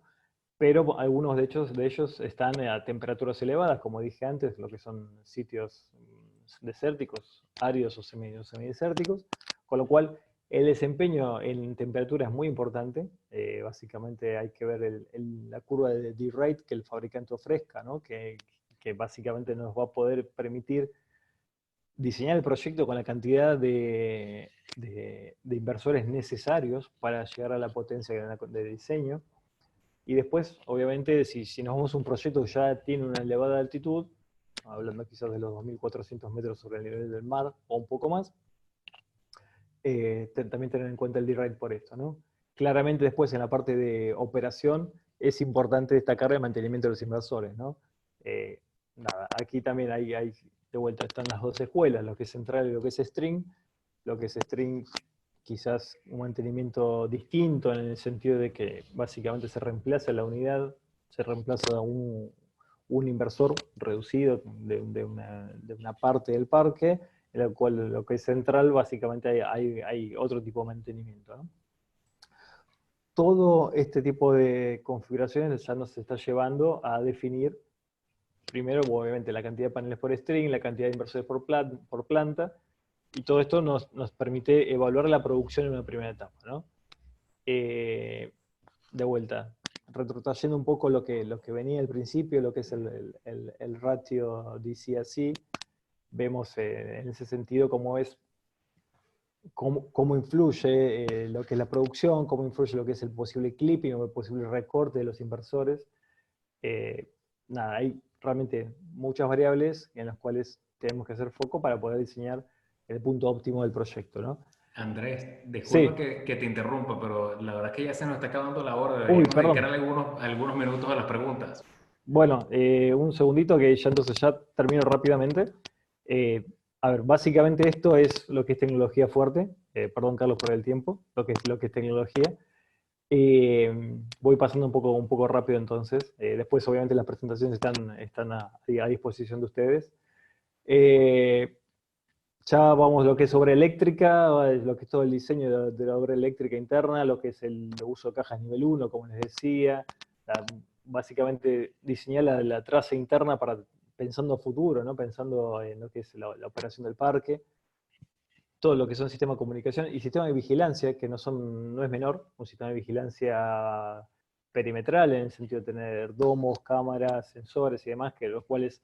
pero algunos de ellos están a temperaturas elevadas, como dije antes, lo que son sitios desérticos, áridos o semidesérticos, con lo cual el desempeño en temperatura es muy importante. Básicamente hay que ver la curva de D-rate que el fabricante ofrezca, ¿no? que básicamente nos va a poder permitir diseñar el proyecto con la cantidad de inversores necesarios para llegar a la potencia de diseño. Y después, obviamente, si nos vamos a un proyecto que ya tiene una elevada altitud, hablando quizás de los 2.400 metros sobre el nivel del mar o un poco más, también tener en cuenta el D-rate por esto, ¿no? Claramente después en la parte de operación es importante destacar el mantenimiento de los inversores, ¿no? Nada, aquí también hay, de vuelta, están las dos escuelas, lo que es central y lo que es string. Lo que es string, quizás un mantenimiento distinto en el sentido de que básicamente se reemplaza la unidad, se reemplaza un inversor reducido de una parte del parque, en el cual lo que es central básicamente hay otro tipo de mantenimiento, ¿no? Todo este tipo de configuraciones ya nos está llevando a definir primero, obviamente, la cantidad de paneles por string, la cantidad de inversores por planta, y todo esto nos permite evaluar la producción en una primera etapa, ¿no? De vuelta, retrotrayendo un poco lo que venía al principio, lo que es el ratio DC-AC, vemos en ese sentido cómo influye lo que es la producción, cómo influye lo que es el posible clipping o el posible recorte de los inversores. Nada, hay realmente muchas variables en las cuales tenemos que hacer foco para poder diseñar el punto óptimo del proyecto, ¿no? Andrés, disculpa Sí. que te interrumpa, pero la verdad es que ya se nos está acabando la hora. Uy, Deberíamos perdón. dedicarle algunos minutos a las preguntas. Bueno, un segundito que ya entonces ya termino rápidamente. A ver, básicamente esto es lo que es tecnología fuerte. Perdón, Carlos, por el tiempo. Lo que es tecnología. Voy pasando un poco rápido entonces. Después, obviamente, las presentaciones están a disposición de ustedes. Ya vamos lo que es obra eléctrica, lo que es todo el diseño de la obra eléctrica interna, lo que es el uso de cajas nivel 1, como les decía. Básicamente diseñar la traza interna pensando a futuro, ¿no? Pensando en lo que es la operación del parque. Todo lo que son sistemas de comunicación y sistemas de vigilancia, que no es menor, un sistema de vigilancia perimetral, en el sentido de tener domos, cámaras, sensores y demás, que los cuales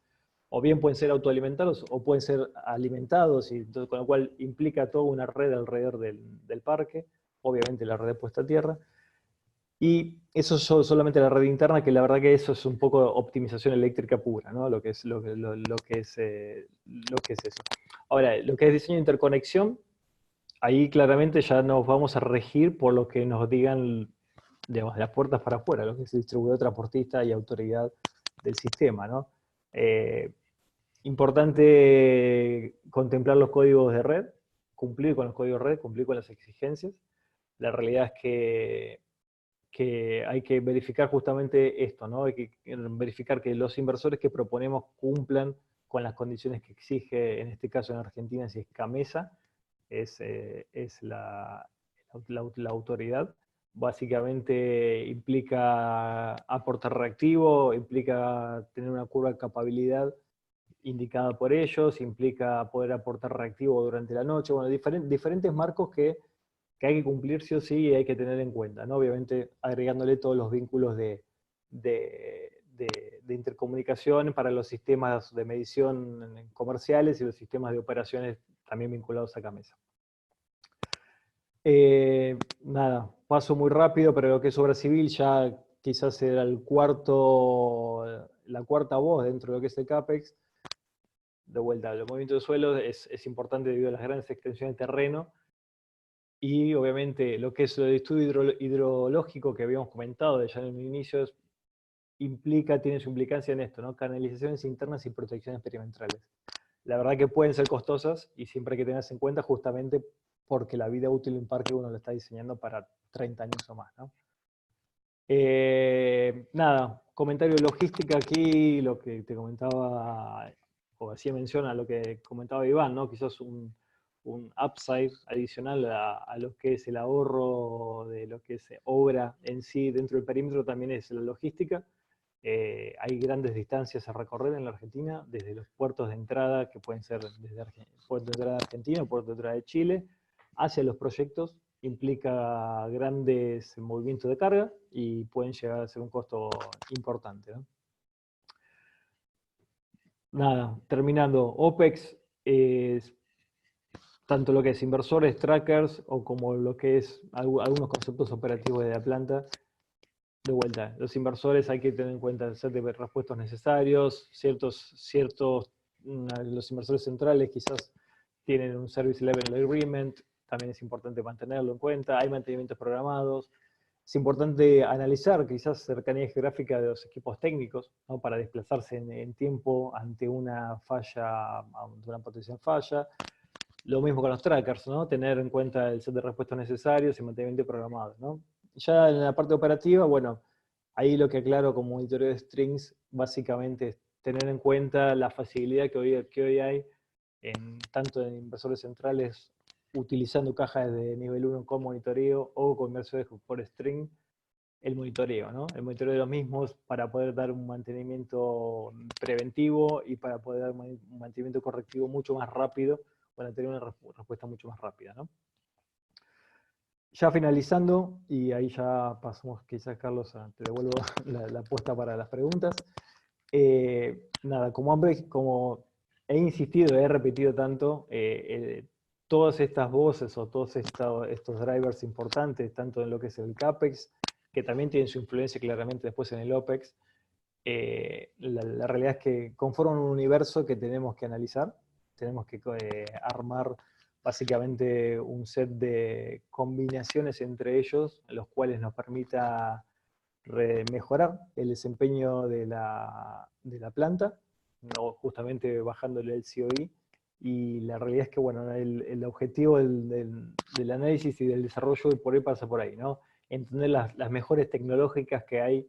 o bien pueden ser autoalimentados o pueden ser alimentados, y con lo cual implica toda una red alrededor del parque, obviamente la red de puesta a tierra. Y eso es solamente la red interna, que la verdad que eso es un poco optimización eléctrica pura, ¿no? Lo que es eso. Ahora, lo que es diseño de interconexión, ahí claramente ya nos vamos a regir por lo que nos digan, digamos, de las puertas para afuera, lo que es el distribuidor, transportista y autoridad del sistema, ¿no? Importante contemplar los códigos de red, cumplir con los códigos de red, cumplir con las exigencias. La realidad es que hay que verificar justamente esto, ¿no? Hay que verificar que los inversores que proponemos cumplan con las condiciones que exige, en este caso en Argentina, si es CAMESA, es la autoridad. Básicamente implica aportar reactivo, implica tener una curva de capabilidad indicada por ellos, implica poder aportar reactivo durante la noche, bueno, diferentes marcos que hay que cumplir sí o sí y hay que tener en cuenta, ¿no? Obviamente agregándole todos los vínculos de intercomunicación para los sistemas de medición comerciales y los sistemas de operaciones también vinculados a CAMESA. Nada, paso muy rápido, pero lo que es obra civil ya quizás era la cuarta voz dentro de lo que es el CAPEX. De vuelta, el movimiento de suelo es importante debido a las grandes extensiones de terreno. Y obviamente lo que es el estudio hidrológico que habíamos comentado ya en el inicio tiene su implicancia en esto, ¿no? Canalizaciones internas y protecciones perimetrales. La verdad que pueden ser costosas y siempre hay que tenerse en cuenta justamente porque la vida útil de un parque uno lo está diseñando para 30 años o más, ¿no? Nada, comentario de logística aquí, lo que te comentaba, o hacía mención a lo que comentaba Iván, ¿no? Quizás un upside adicional a lo que es el ahorro de lo que es obra en sí dentro del perímetro también es la logística. Hay grandes distancias a recorrer en la Argentina, desde los puertos de entrada, que pueden ser desde puerto de entrada de Argentina, puerto de entrada de Chile, hacia los proyectos, implica grandes movimientos de carga y pueden llegar a ser un costo importante, ¿no? Nada, terminando, OPEX es tanto lo que es inversores, trackers, o como lo que es algunos conceptos operativos de la planta. De vuelta, los inversores hay que tener en cuenta el set de repuestos necesarios, los inversores centrales quizás tienen un Service Level Agreement, también es importante mantenerlo en cuenta, hay mantenimientos programados, es importante analizar quizás cercanía geográfica de los equipos técnicos, ¿no? Para desplazarse en tiempo ante una falla, ante una potencial falla. Lo mismo con los trackers, ¿no? Tener en cuenta el set de repuestos necesarios y mantenimiento programado, ¿no? Ya en la parte operativa, bueno, ahí lo que aclaro como monitoreo de strings, básicamente es tener en cuenta la facilidad que hoy hay, tanto en inversores centrales, utilizando cajas de nivel 1 con monitoreo o con inversores por string, el monitoreo, ¿no? El monitoreo de los mismos para poder dar un mantenimiento preventivo y para poder dar un mantenimiento correctivo mucho más rápido, para tener una respuesta mucho más rápida, ¿no? Ya finalizando, y ahí ya pasamos, quizás Carlos, te devuelvo la apuesta para las preguntas. Nada, como he insistido, he repetido tanto, todas estas voces o todos estos drivers importantes, tanto en lo que es el CAPEX, que también tienen su influencia claramente después en el OPEX, la realidad es que conforman un universo que tenemos que analizar, tenemos que armar básicamente un set de combinaciones entre ellos, los cuales nos permita mejorar el desempeño de la planta, no, justamente bajándole el COI, y la realidad es que bueno, el objetivo del análisis y del desarrollo por ahí pasa por ahí, ¿no? Entender las mejores tecnológicas que hay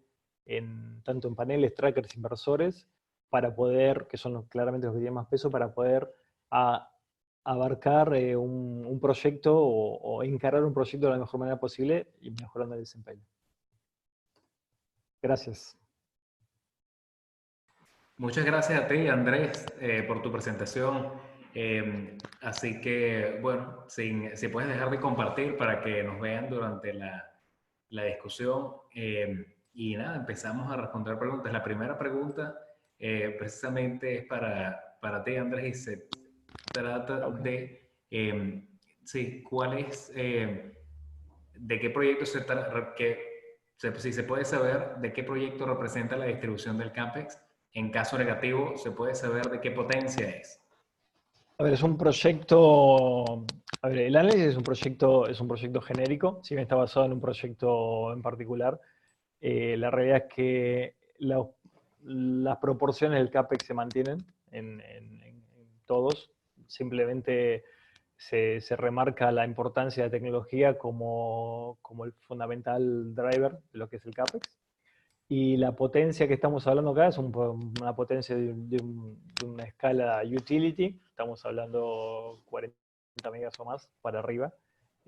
tanto en paneles, trackers, inversores, para poder, que son claramente los que tienen más peso, para poder abarcar un proyecto o encarar un proyecto de la mejor manera posible y mejorando el desempeño. Gracias. Muchas gracias a ti, Andrés, por tu presentación. Así que, bueno, si puedes dejar de compartir para que nos vean durante la discusión. Y nada, empezamos a responder preguntas. La primera pregunta precisamente es para ti, Andrés, y se trata de, sí, ¿cuál es, de qué proyecto se trata, si se puede saber de qué proyecto representa la distribución del CAPEX? En caso negativo, ¿se puede saber de qué potencia es? A ver, es un proyecto. A ver, el análisis es un proyecto genérico, si bien está basado en un proyecto en particular. La realidad es que las proporciones del CAPEX se mantienen en todos. Simplemente se remarca la importancia de la tecnología como el fundamental driver de lo que es el CAPEX. Y la potencia que estamos hablando acá es una potencia de una escala utility. Estamos hablando 40 megas o más para arriba.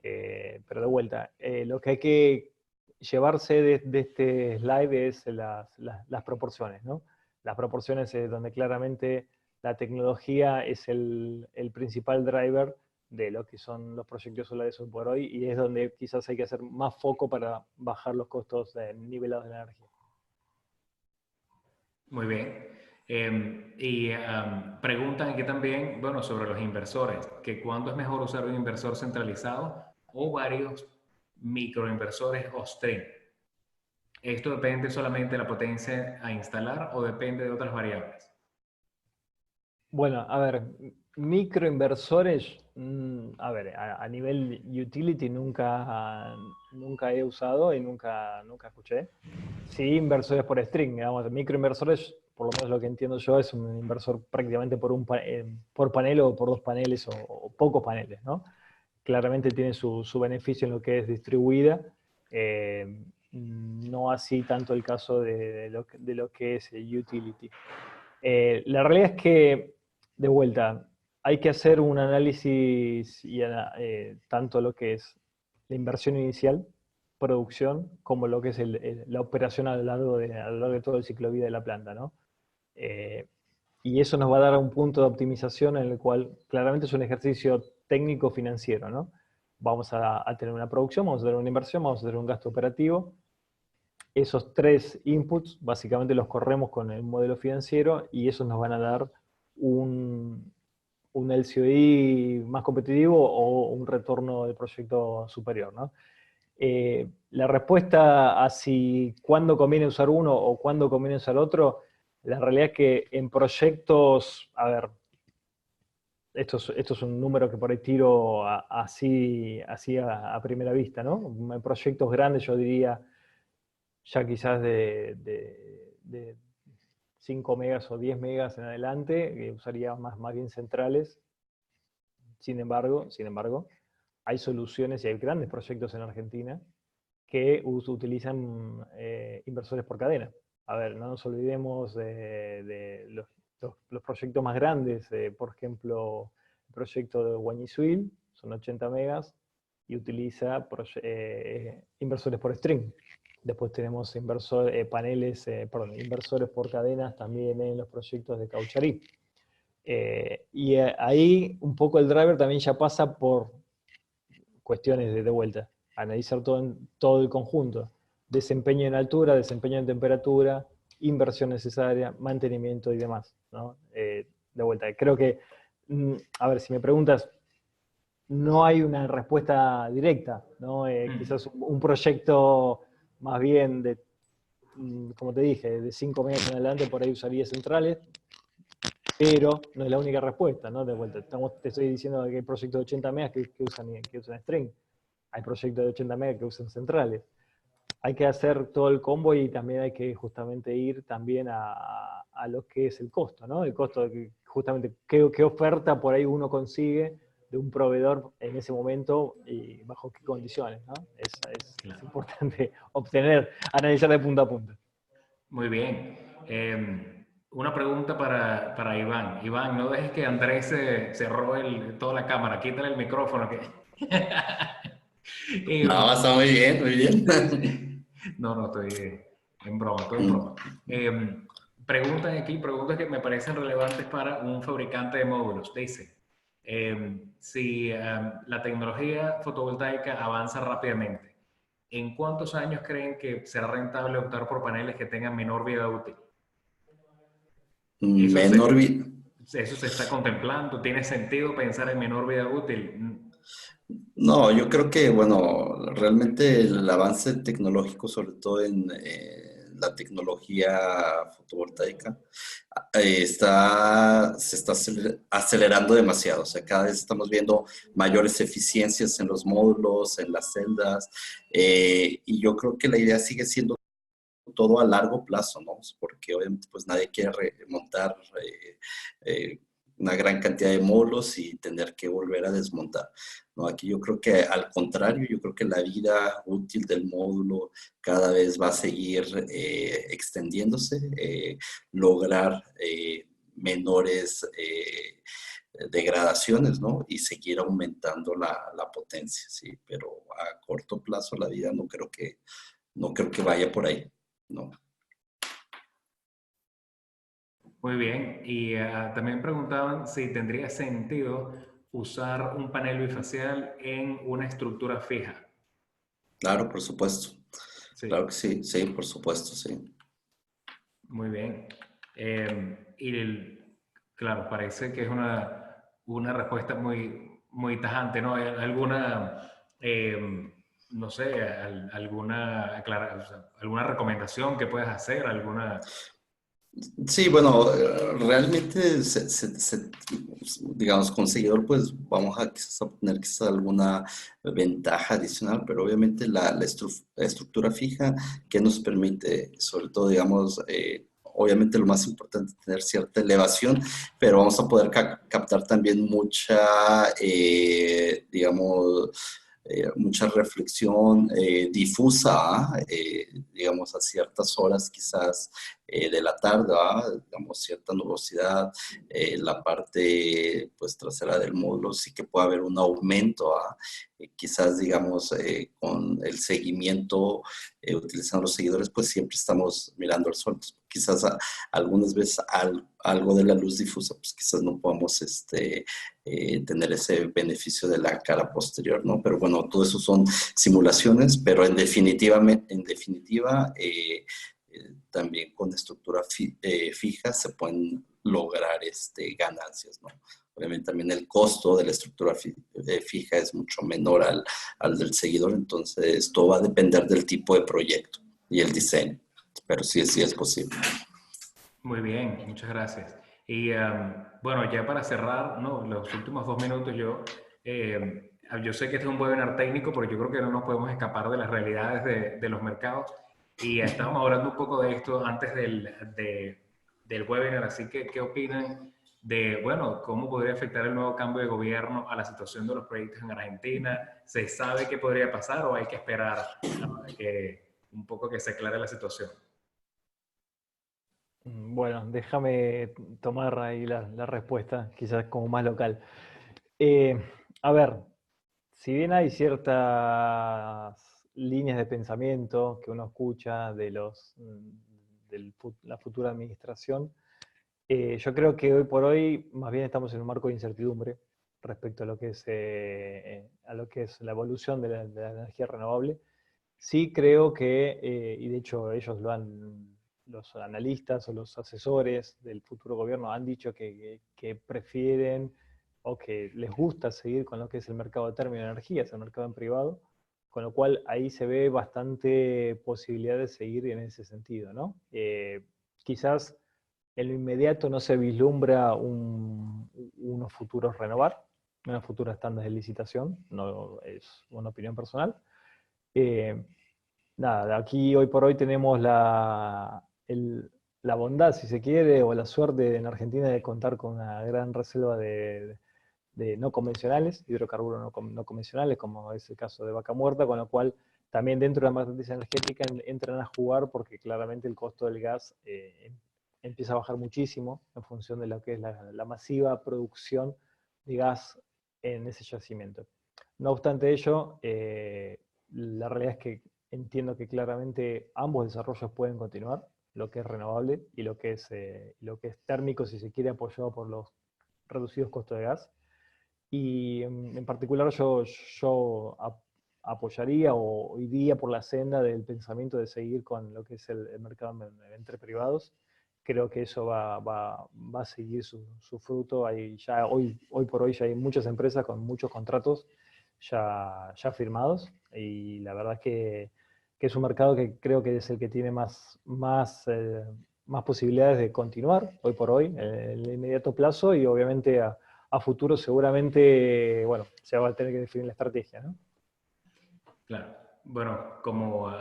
Pero de vuelta, lo que hay que llevarse de este slide es las proporciones, ¿no? Las proporciones es donde claramente la tecnología es el principal driver de lo que son los proyectos solares hoy por hoy, y es donde quizás hay que hacer más foco para bajar los costos nivelados de la energía. Muy bien. Preguntan aquí también, bueno, sobre los inversores, que cuándo es mejor usar un inversor centralizado o varios microinversores o string. ¿Esto depende solamente de la potencia a instalar o depende de otras variables? Bueno, a ver, microinversores, a ver, a nivel utility nunca he usado y nunca escuché. Sí, inversores por string, digamos, microinversores, por lo menos lo que entiendo yo, es un inversor prácticamente por panel o por dos paneles o pocos paneles, ¿no? Claramente tiene su beneficio en lo que es distribuida, no así tanto el caso de lo que es el utility. La realidad es que, de vuelta, hay que hacer un análisis y, tanto lo que es la inversión inicial, producción, como lo que es la operación a lo largo de todo el ciclo de vida de la planta, ¿no? Y eso nos va a dar un punto de optimización en el cual claramente es un ejercicio técnico-financiero, ¿no? Vamos a tener una producción, vamos a tener una inversión, vamos a tener un gasto operativo. Esos tres inputs básicamente los corremos con el modelo financiero y esos nos van a dar un LCOI más competitivo o un retorno del proyecto superior, ¿no? La respuesta a si cuándo conviene usar uno o cuándo conviene usar otro, la realidad es que en proyectos, a ver, esto es un número que por ahí tiro así a primera vista, ¿no? En proyectos grandes yo diría ya quizás de 5 megas o 10 megas en adelante, que usaría más bien centrales. Sin embargo, hay soluciones y hay grandes proyectos en Argentina que utilizan inversores por cadena. A ver, no nos olvidemos de los proyectos más grandes, por ejemplo, el proyecto de Guañizuil, son 80 megas, y utiliza inversores por string. Después tenemos inversores por cadenas también en los proyectos de Caucharí. Y ahí un poco el driver también ya pasa por cuestiones de vuelta, analizar todo el conjunto, desempeño en altura, desempeño en temperatura, inversión necesaria, mantenimiento y demás, ¿no? De vuelta, creo que, a ver, si me preguntas, no hay una respuesta directa, ¿no? Quizás un proyecto más bien de, como te dije, de 5 megas en adelante, por ahí usaría centrales, pero no es la única respuesta, ¿no? De vuelta, te estoy diciendo que hay proyectos de 80 megas que usan string. Hay proyectos de 80 megas que usan centrales. Hay que hacer todo el combo y también hay que justamente ir también a lo que es el costo, ¿no? El costo de justamente qué oferta por ahí uno consigue de un proveedor en ese momento y bajo qué condiciones, ¿no? Es importante analizar de punta a punta. Muy bien. Una pregunta para Iván. Iván, no dejes que Andrés se robe toda la cámara. Quítale el micrófono. No, está muy bien, muy bien. No, estoy en broma, todo en broma. Preguntas que me parecen relevantes para un fabricante de módulos. Dice, si la tecnología fotovoltaica avanza rápidamente, ¿en cuántos años creen que será rentable optar por paneles que tengan menor vida útil? Eso se está contemplando. ¿Tiene sentido pensar en menor vida útil? No, yo creo que, bueno, realmente el avance tecnológico, sobre todo en la tecnología fotovoltaica, se está acelerando demasiado. O sea, cada vez estamos viendo mayores eficiencias en los módulos, en las celdas, y yo creo que la idea sigue siendo todo a largo plazo, ¿no? Porque obviamente pues nadie quiere remontar una gran cantidad de módulos y tener que volver a desmontar, ¿no? Aquí yo creo que al contrario, yo creo que la vida útil del módulo cada vez va a seguir extendiéndose, lograr menores degradaciones, ¿no? Y seguir aumentando la potencia, ¿sí? Pero a corto plazo la vida no creo que vaya por ahí. No. Muy bien. Y también preguntaban si tendría sentido usar un panel bifacial en una estructura fija. Claro, por supuesto. Sí. Claro que sí, sí, por supuesto, sí. Muy bien. Claro, parece que es una respuesta muy tajante, ¿no? ¿Hay alguna, no sé, alguna recomendación que puedas hacer? Sí, bueno, realmente, digamos, con seguidor, pues vamos a quizás obtener alguna ventaja adicional, pero obviamente la estructura fija que nos permite, sobre todo, digamos, obviamente lo más importante es tener cierta elevación, pero vamos a poder captar también mucha, digamos, mucha reflexión difusa, digamos, a ciertas horas quizás de la tarde, digamos, cierta nubosidad, la parte pues trasera del módulo, sí que puede haber un aumento, quizás, digamos, con el seguimiento, utilizando los seguidores, pues siempre estamos mirando al sol. Quizás algunas veces algo de la luz difusa, pues quizás no podamos tener ese beneficio de la cara posterior, ¿no? Pero bueno, todo eso son simulaciones, pero en definitiva, también con estructura fija se pueden lograr ganancias, ¿no? Obviamente también el costo de la estructura fija es mucho menor al del seguidor, entonces todo va a depender del tipo de proyecto y el diseño, pero sí es posible. Muy bien, muchas gracias. Y bueno, ya para cerrar, ¿no? Los últimos 2 minutos yo sé que este es un webinar técnico, pero yo creo que no nos podemos escapar de las realidades de los mercados. Y estábamos hablando un poco de esto antes del webinar, así que ¿qué opinan de, bueno, cómo podría afectar el nuevo cambio de gobierno a la situación de los proyectos en Argentina? ¿Se sabe qué podría pasar o hay que esperar a un poco que se aclare la situación? Bueno, déjame tomar ahí la respuesta, quizás como más local. A ver, si bien hay ciertas líneas de pensamiento que uno escucha de la futura administración, yo creo que hoy por hoy más bien estamos en un marco de incertidumbre respecto a lo que es la evolución de la energía renovable. Sí creo que, y de hecho los analistas o los asesores del futuro gobierno han dicho que prefieren o que les gusta seguir con lo que es el mercado de término de energías, el mercado en privado, con lo cual ahí se ve bastante posibilidad de seguir en ese sentido, ¿no? Quizás en lo inmediato no se vislumbra unos futuros renovar, unas futuras tandas de licitación, no es una opinión personal. Nada, aquí hoy por hoy tenemos la bondad, si se quiere, o la suerte en Argentina de contar con una gran reserva de no convencionales, hidrocarburos no convencionales, como es el caso de Vaca Muerta, con lo cual también dentro de la matriz energética entran a jugar porque claramente el costo del gas empieza a bajar muchísimo en función de lo que es la masiva producción de gas en ese yacimiento. No obstante ello, la realidad es que entiendo que claramente ambos desarrollos pueden continuar, lo que es renovable y lo que es térmico, si se quiere, apoyado por los reducidos costos de gas. Y en particular yo apoyaría o iría por la senda del pensamiento de seguir con lo que es el mercado entre privados. Creo que eso va a seguir su fruto. Hoy por hoy ya hay muchas empresas con muchos contratos ya firmados y la verdad es que es un mercado que creo que es el que tiene más posibilidades de continuar hoy por hoy, en el inmediato plazo y obviamente a futuro seguramente, bueno, se va a tener que definir la estrategia, ¿no? Claro. Bueno, como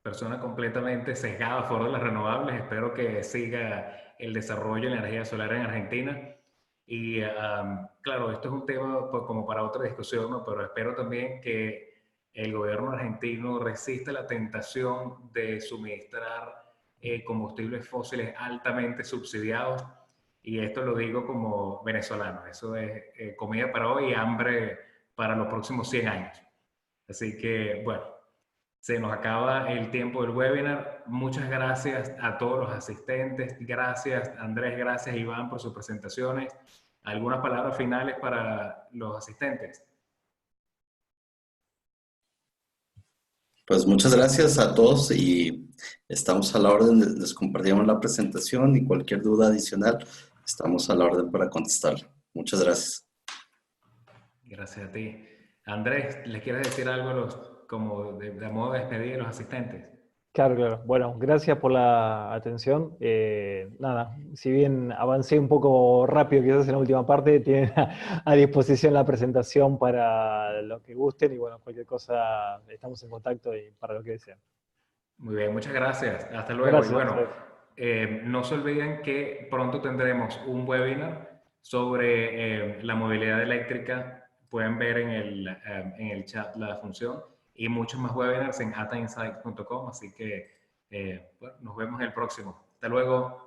persona completamente sesgada a favor de las renovables, espero que siga el desarrollo de la energía solar en Argentina. Y claro, esto es un tema pues, como para otra discusión, ¿no? Pero espero también que el gobierno argentino resista la tentación de suministrar combustibles fósiles altamente subsidiados. Y esto lo digo como venezolano. Eso es comida para hoy y hambre para los próximos 100 años. Así que, bueno, se nos acaba el tiempo del webinar. Muchas gracias a todos los asistentes. Gracias, Andrés, gracias, Iván, por sus presentaciones. ¿Algunas palabras finales para los asistentes? Pues muchas gracias a todos y estamos a la orden, les compartimos la presentación y cualquier duda adicional, estamos a la orden para contestar. Muchas gracias. Gracias a ti. Andrés, ¿les quieres decir algo como de modo de despedir a los asistentes? Claro, claro. Bueno, gracias por la atención. Nada, si bien avancé un poco rápido quizás en la última parte, tienen a disposición la presentación para lo que gusten y bueno, cualquier cosa estamos en contacto y para lo que deseen. Muy bien, muchas gracias. Hasta luego. Y Gracias. bueno, no se olviden que pronto tendremos un webinar sobre la movilidad eléctrica pueden ver en el chat la función y muchos más webinars en atainsight.com. Así que bueno, nos vemos en el próximo. Hasta luego.